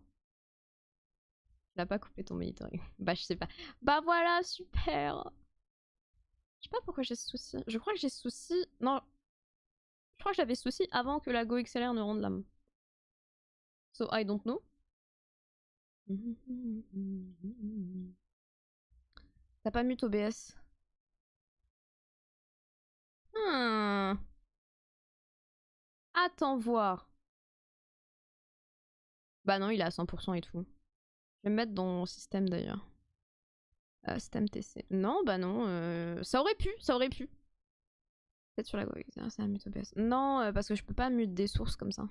Tu l'as pas coupé ton monitoring. Bah, je sais pas. Bah voilà, super. Je sais pas pourquoi j'ai ce souci. Je crois que j'ai ce souci. Non. Je crois que j'avais ce souci avant que la Go XLR ne rende l'âme. So I don't know. T'as pas mute OBS? Attends voir. Bah non, il est à 100% et tout. Je vais me mettre dans système d'ailleurs. Système TC. Non, bah non. Ça aurait pu, ça aurait pu. Peut-être sur la Go XLR, c'est un mute OBS. Non, parce que je peux pas mute des sources comme ça.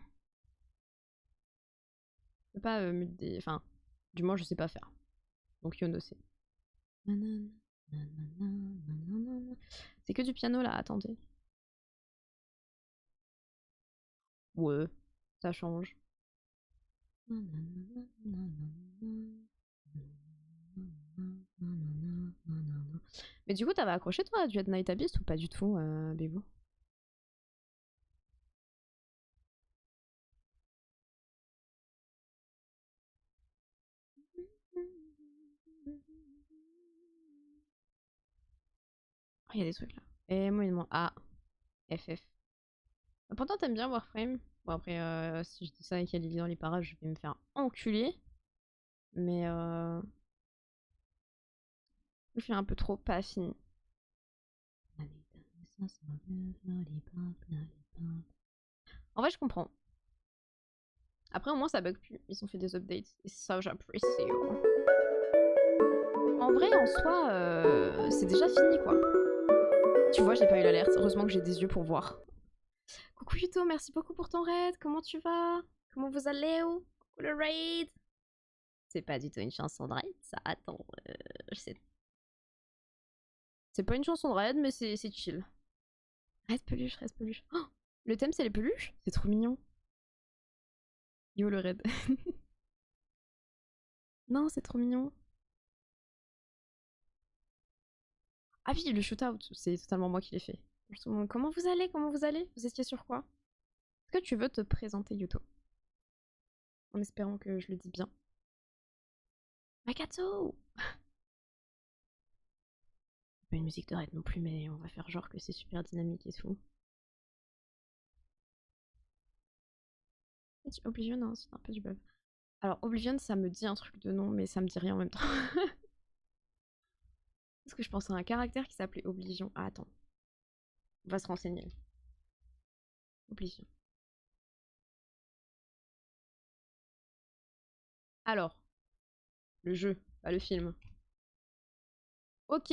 Je peux pas mute des. Enfin, du moins, je sais pas faire. Donc Yono aussi. C'est que du piano là, attendez. Ouais, ça change. Mais du coup, t'avais accroché toi à Duet Night Abyss ou pas du tout, Bébou? Oh, il y a des trucs là. Et moi, il demande Ah, FF. Pourtant, t'aimes bien Warframe. Bon, après, si je dis ça et qu'il y a Lily dans les parages, je vais me faire enculer. Mais je suis un peu trop pas fini. En vrai, je comprends. Après, au moins, ça bug plus. Ils ont fait des updates. Et ça, j'apprécie. En vrai, en soi, c'est déjà fini, quoi. Tu vois, j'ai pas eu l'alerte. Heureusement que j'ai des yeux pour voir. Coucou Yuto, merci beaucoup pour ton raid. Comment tu vas? Comment vous allez? Coucou le raid. C'est pas du tout une chanson de raid, ça. Attends, c'est pas une chanson de raid, mais c'est chill. Reste peluche, reste peluche. Oh, le thème, c'est les peluches? C'est trop mignon. Yo, le raid. Non, c'est trop mignon. Ah oui, le shootout, c'est totalement moi qui l'ai fait. Comment vous allez? Comment vous allez? Vous étiez sur quoi? Est-ce que tu veux te présenter, Yuto? En espérant que je le dis bien. Makato! Pas une musique de raid non plus, mais on va faire genre que c'est super dynamique et tout. Oblivion, non, c'est un peu du bug. Alors, Oblivion, ça me dit un truc de nom, mais ça me dit rien en même temps. Parce que je pense à un caractère qui s'appelait Oblivion. Ah, attends. On va se renseigner. Oblivion. Alors, le jeu, pas le film. Ok,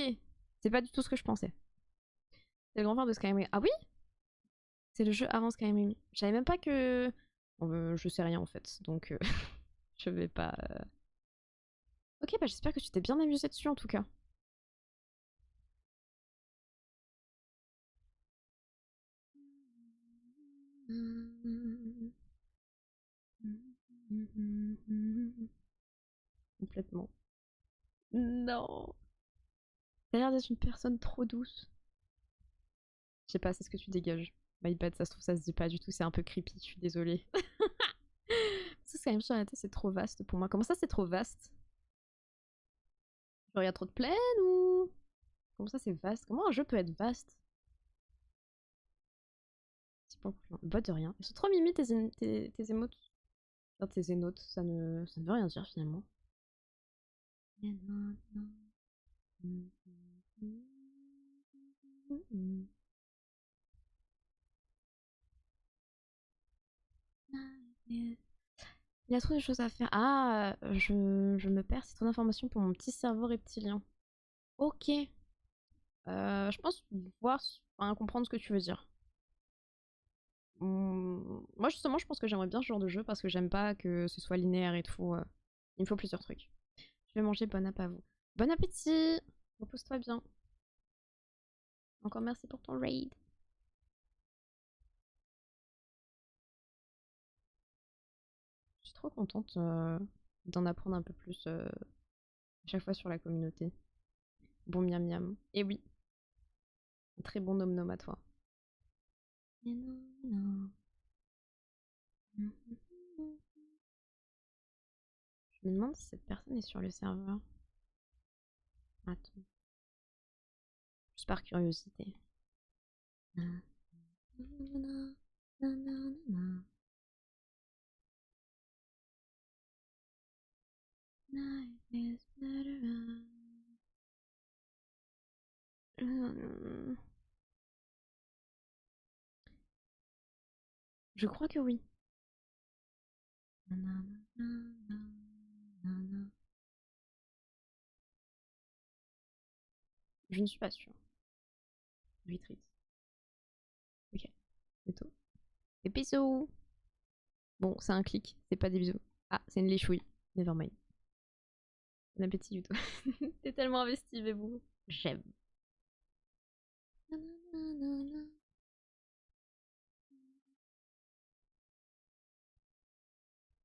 c'est pas du tout ce que je pensais. C'est le grand frère de Skyrim. Ah oui? C'est le jeu avant Skyrim. Je savais même pas que. Je sais rien en fait, donc je vais pas. Ok, bah j'espère que tu t'es bien amusé dessus en tout cas. Complètement. Non. T'as l'air d'être une personne trop douce. Je sais pas, c'est ce que tu dégages. My bad, ça se trouve, ça se dit pas du tout, c'est un peu creepy, je suis désolée. Parce que quand même sur la tête, c'est trop vaste pour moi. Comment ça, c'est trop vaste? Genre, y a trop de plaine ou. Comment ça, c'est vaste? Comment un jeu peut être vaste? C'est pas bah, de rien. Ils sont trop mimi tes émotes. Enfin, tes émotes, ça ne veut rien dire finalement. Il y a trop de choses à faire. Ah, je me perds, c'est trop d'informations pour mon petit cerveau reptilien. Ok. Je pense voir, enfin, comprendre ce que tu veux dire. Moi justement, je pense que j'aimerais bien ce genre de jeu parce que j'aime pas que ce soit linéaire et tout. Il me faut plusieurs trucs. Je vais manger, bon app à vous. Bon appétit! Repose-toi bien. Encore merci pour ton raid. Je suis trop contente d'en apprendre un peu plus à chaque fois sur la communauté. Bon miam miam. Et oui, un très bon nom nom à toi. Mais non, non. Je me demande si cette personne est sur le serveur. Attends. Juste par curiosité. Je crois que oui. Je ne suis pas sûre. Retreat. Ok. C'est tout. Et bisous. Bon, c'est un clic, c'est pas des bisous. Ah, c'est une léchouille. Nevermind. Bon appétit, Yuto. T'es tellement investi, mais bon. J'aime.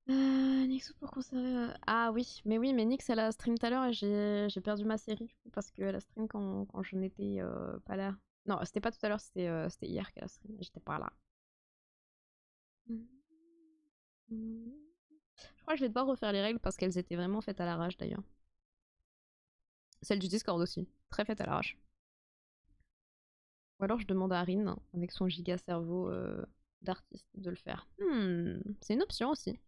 Nixo pour conserver. Ah oui, mais Nix elle a stream tout à l'heure et j'ai perdu ma série du coup parce qu'elle a stream quand je n'étais pas là. Non, c'était pas tout à l'heure, c'était hier qu'elle a stream. J'étais pas là. Je crois que je vais devoir refaire les règles parce qu'elles étaient vraiment faites à l'arrache d'ailleurs. Celle du Discord aussi, très faite à l'arrache. Ou alors je demande à Rin, avec son giga cerveau d'artiste, de le faire. C'est une option aussi.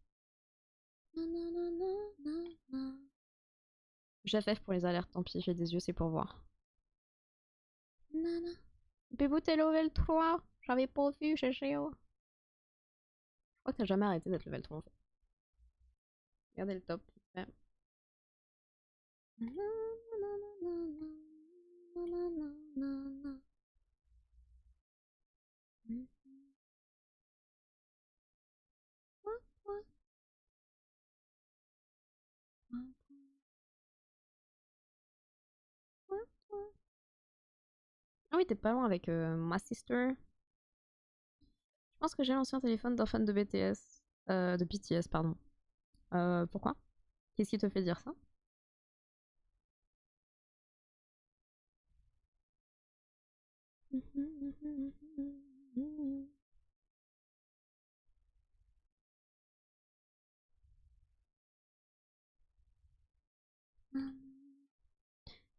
JFF pour les alertes, tant pis, j'ai des yeux, c'est pour voir. Bébou, t'es level 3. J'avais pas vu, GG. Je crois que t'as jamais arrêté d'être level 3 en fait. Regardez le top. Ouais. Ah oui, t'es pas loin avec ma sister. Je pense que j'ai l'ancien téléphone d'un fan de BTS. De BTS, pardon. Pourquoi? Qu'est-ce qui te fait dire ça?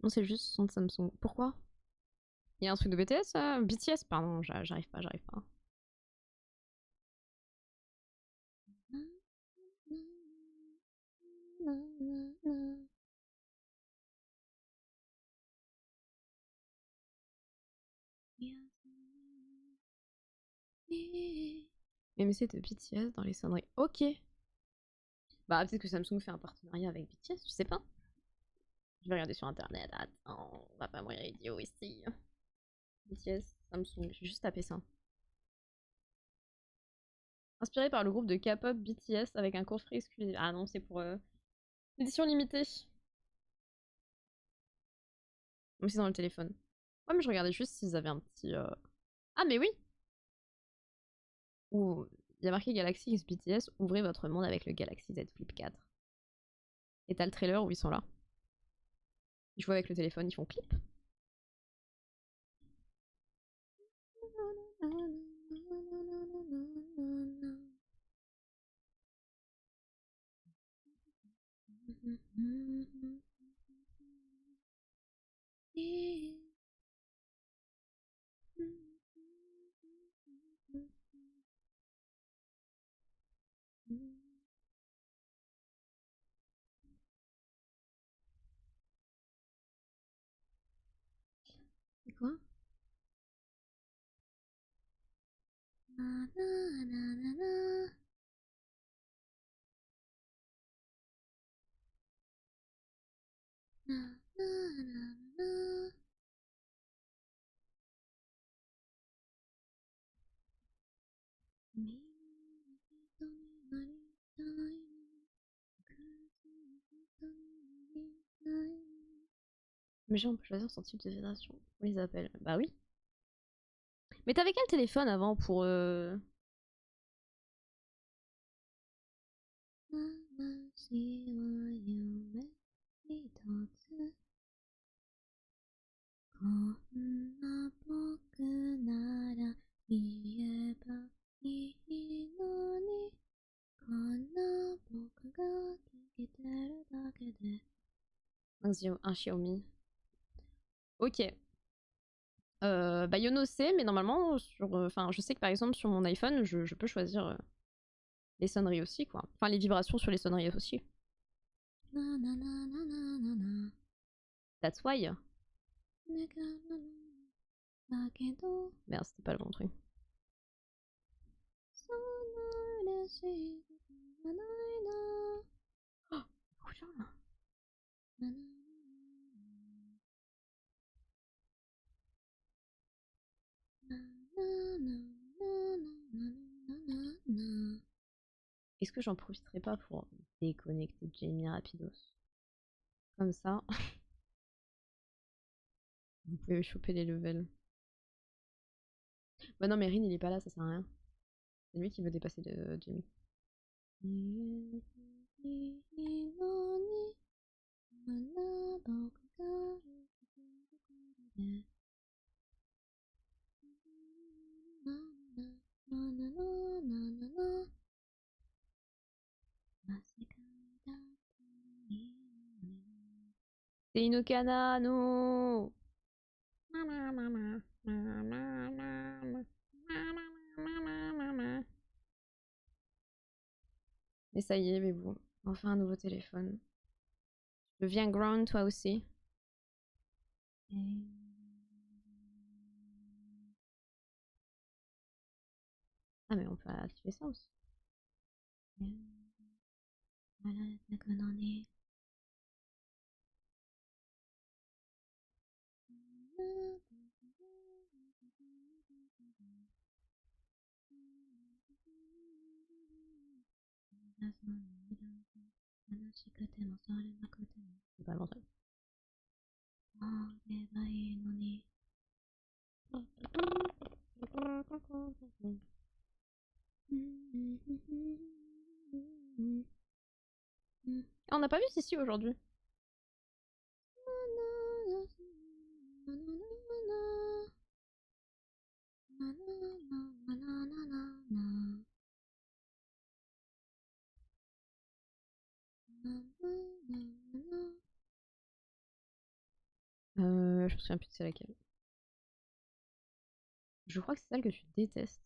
Non, c'est juste son Samsung. Pourquoi? Il y a un truc de BTS? BTS, pardon, j'arrive pas. Mais c'est de BTS dans les sonneries. Ok. Bah peut-être que Samsung fait un partenariat avec BTS, tu sais pas. Je vais regarder sur internet. Attends, on va pas mourir idiot ici. BTS, Samsung, je vais juste taper ça. Inspiré par le groupe de K-pop BTS avec un coffret exclusif. Ah non, c'est pour édition limitée. Même si c'est dans le téléphone. Ouais, mais je regardais juste s'ils avaient un petit. Ah, mais oui! Ou il y a marqué Galaxy X BTS, ouvrez votre monde avec le Galaxy Z Flip 4. Et t'as le trailer où ils sont là. Ils jouent avec le téléphone, ils font clip. C'est quoi? Mais genre, on peut choisir son type de vibration. On les appelle. Bah oui. Mais t'avais quel téléphone avant pour... un Xiaomi. Ok. Bah Yono sait, mais normalement, sur, enfin, je sais que par exemple sur mon iPhone, je peux choisir les sonneries aussi, quoi. Enfin, les vibrations sur les sonneries aussi. That's why. Merde, c'était pas le bon truc. Oh, beaucoup de gens là. Est-ce que j'en profiterai pas pour déconnecter Jamie rapidos? Comme ça, vous pouvez choper les levels. Bah non, mais Rin il est pas là, ça sert à rien. C'est lui qui veut dépasser de Jamie. C'est Inokana, no. Mais ça y est, mais bon. Enfin un nouveau téléphone. Je deviens ground toi aussi. Ah mais on peut activer ça aussi. C'est pas le bon truc. Ah, on n'a pas vu Sissi aujourd'hui. Je me souviens plus de c'est laquelle. Je crois que c'est celle que tu détestes.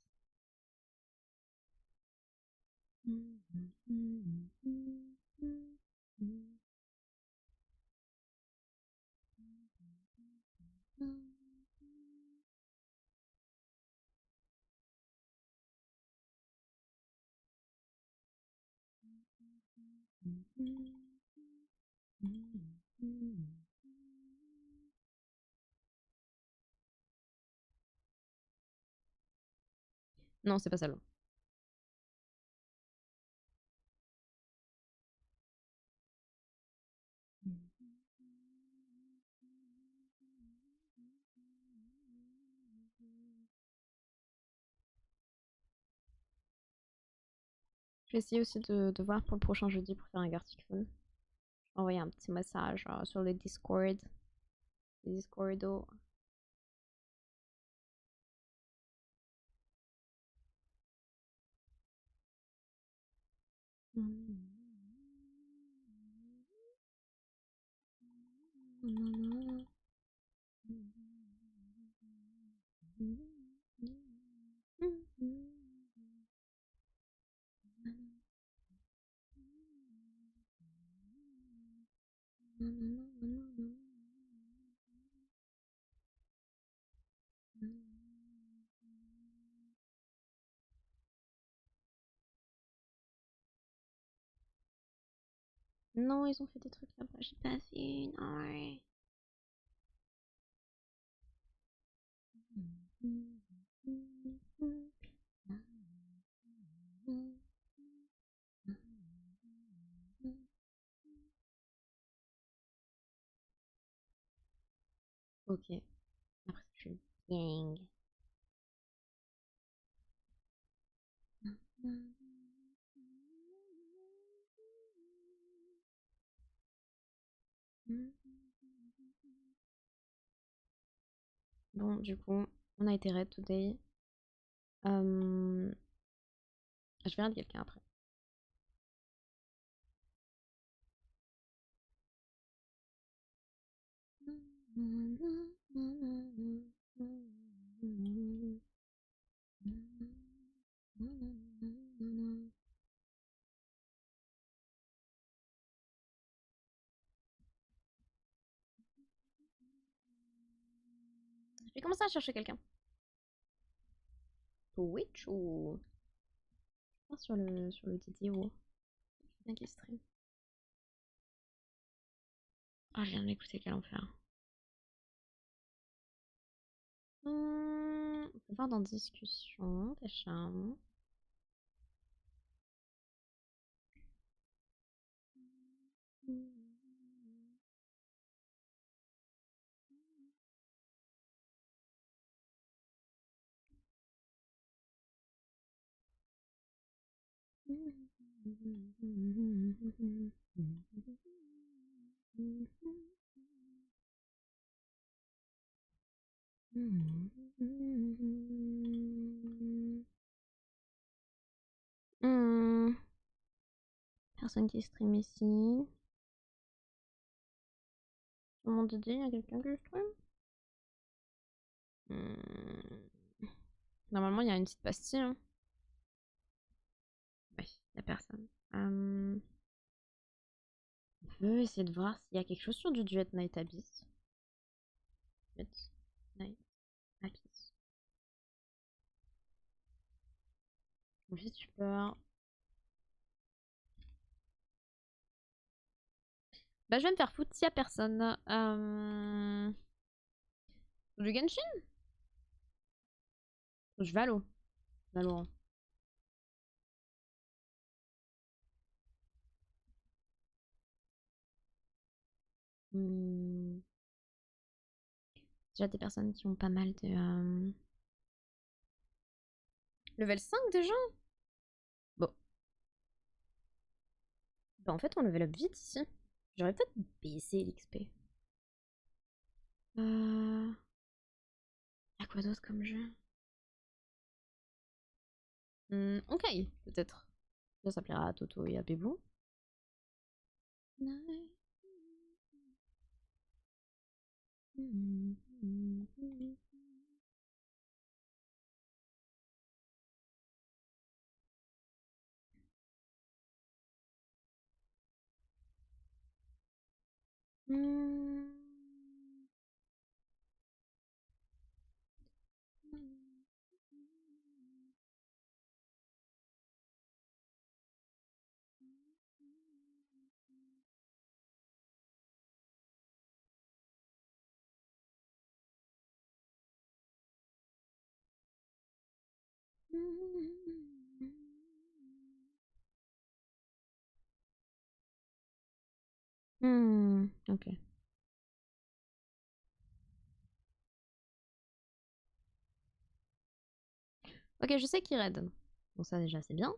Non, c'est pas celle-là. Je vais essayer aussi de voir pour le prochain jeudi pour faire un Gartic Phone. Je vais envoyer un petit message sur le Discord. Le Discordo. Non, ils ont fait des trucs là-bas, j'ai pas vu, non. Ouais. Ok, après je suis gang. Bon, du coup, on a été raid today. Je vais raid quelqu'un après. Je vais commencer à chercher quelqu'un. Twitch ou sur le TTO. Quelqu'un qui stream. Ah, je viens d'écouter quel enfer. On peut voir dans discussion, déjà. Personne qui stream ici. Sur mon DD, il y a quelqu'un qui stream? Normalement, il y a une petite pastille. Hein. Oui, il n'y a personne. On peut essayer de voir s'il y a quelque chose sur du Duet Night Abyss. Duet Night Abyss. VTuber. Bah, je vais me faire foutre s'il y a personne. Du Genshin? Je vais Valo. Valorant. Déjà des personnes qui ont pas mal de... Level 5 déjà? Bon. Bah en fait on level up vite ici. J'aurais peut-être baissé l'XP. Y'a quoi d'autre comme jeu? Ok, peut-être. Ça plaira à Toto et à Bébou. Ok. Ok, je sais qui raid. Bon, ça déjà, c'est bien.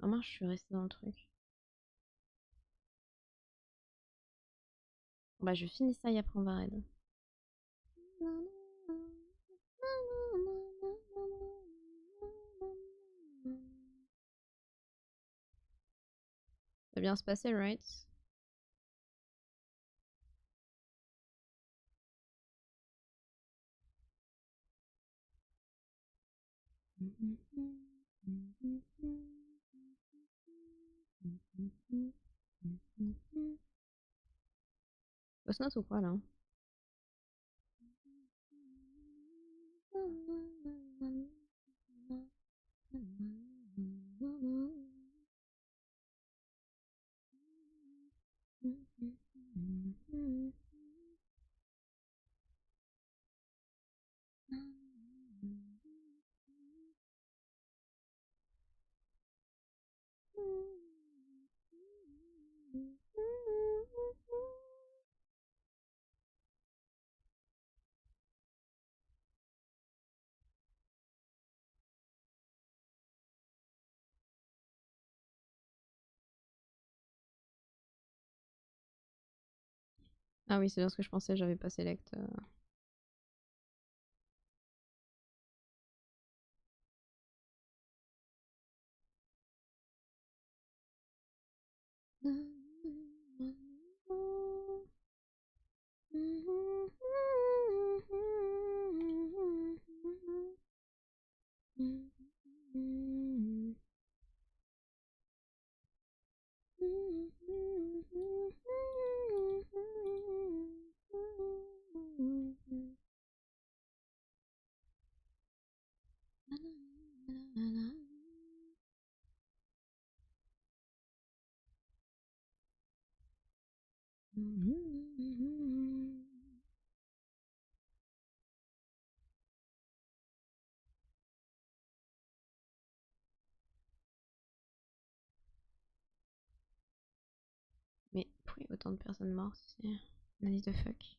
Oh mince, je suis restée dans le truc. Bah, je finis ça et après on va raid. Ça va bien se passer, right? Boss note ou quoi là? Ah oui, c'est bien ce que je pensais, j'avais pas select. Mais pourquoi il y a autant de personnes mortes ici? What the fuck?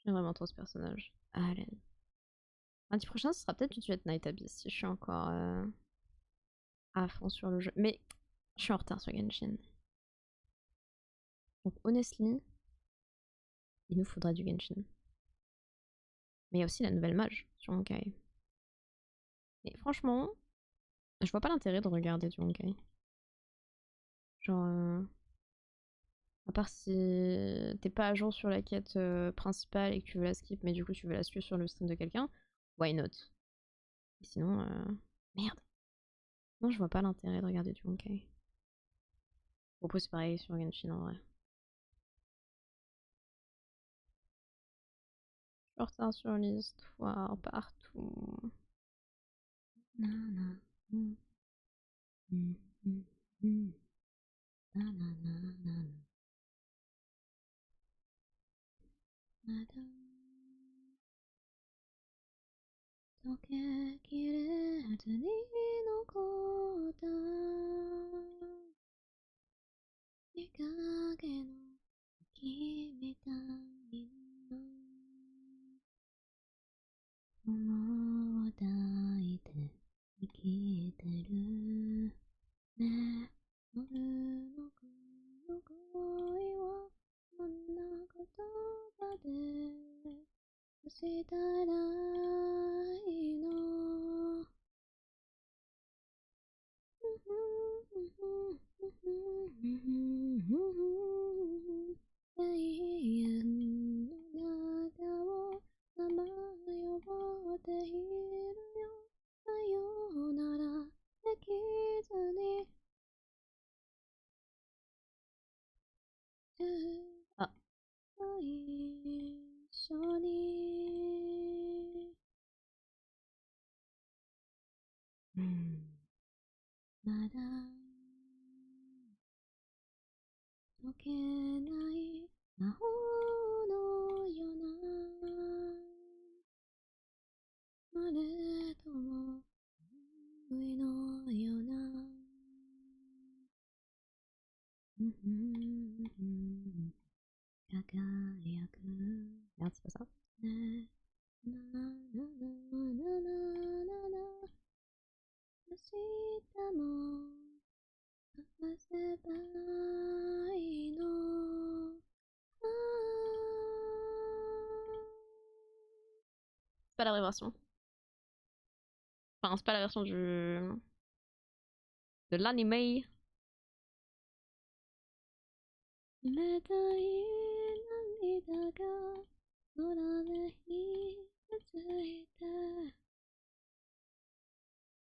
J'aime vraiment trop ce personnage. Allen. Lundi prochain, ce sera peut-être tout de suite Night Abyss si je suis encore à fond sur le jeu. Mais je suis en retard sur Genshin. Donc, honestly, il nous faudra du Genshin. Mais il y a aussi la nouvelle mage sur Honkai. Et franchement, je vois pas l'intérêt de regarder du Honkai. Genre, à part si t'es pas à jour sur la quête principale et que tu veux la skip, mais du coup tu veux la suivre sur le stream de quelqu'un, why not? Et sinon, merde. Non, je vois pas l'intérêt de regarder du Honkai. Propos c'est pareil sur Genshin en vrai. Je suis en retard sur l'histoire partout. Ah. Merde, c'est pas ça. C'est pas la vraie version. Enfin, c'est pas la version de l'anime.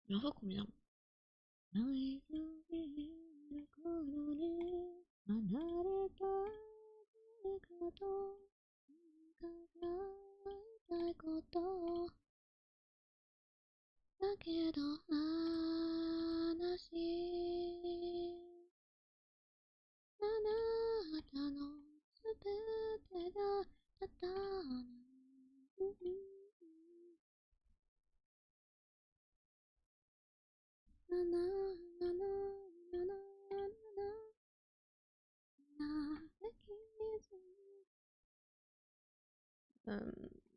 Il en faut combien?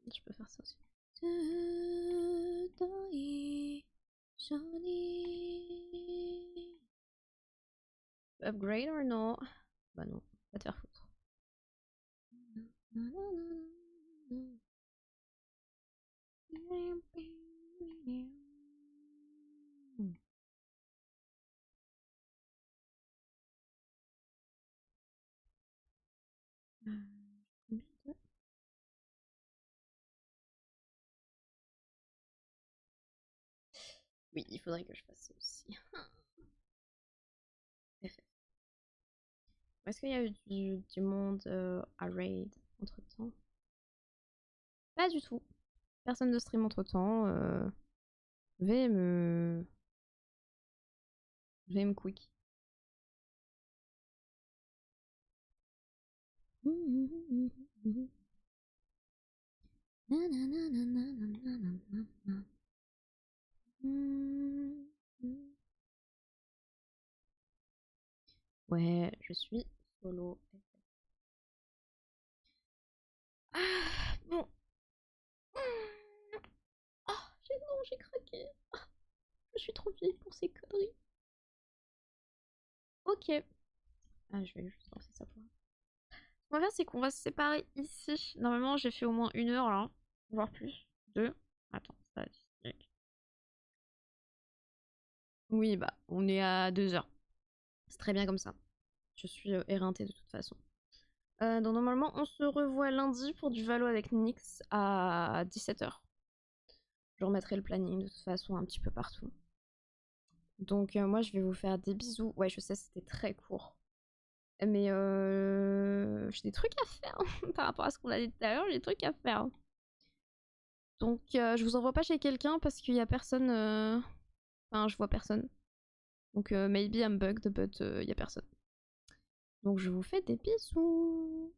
Je peux faire ça aussi. Upgrade or no? Bah non, va te faire foutre. Oui, il faudrait que je fasse ça aussi. Est-ce qu'il y a eu du monde à raid entre temps? Pas du tout. Personne de stream entre temps. VM. VM quick. Ouais, je suis solo. Ah, bon. Ah, non, j'ai craqué. Je suis trop vieille pour ces conneries. Ok. Ah, je vais juste lancer ça pour. Ce qu'on va faire, c'est qu'on va se séparer ici. Normalement, j'ai fait au moins 1 heure là, voire plus. 2. Attends, ça va. Oui, bah, on est à 2 heures. C'est très bien comme ça. Je suis éreintée de toute façon. Donc normalement, on se revoit lundi pour du Valo avec Nyx à 17 h. Je remettrai le planning de toute façon un petit peu partout. Donc moi, je vais vous faire des bisous. Ouais, je sais, c'était très court. Mais j'ai des trucs à faire par rapport à ce qu'on a dit tout à l'heure. J'ai des trucs à faire. Donc je vous envoie pas chez quelqu'un parce qu'il y a personne. Enfin, je vois personne. Donc maybe I'm bugged, but il y a personne. Donc je vous fais des bisous.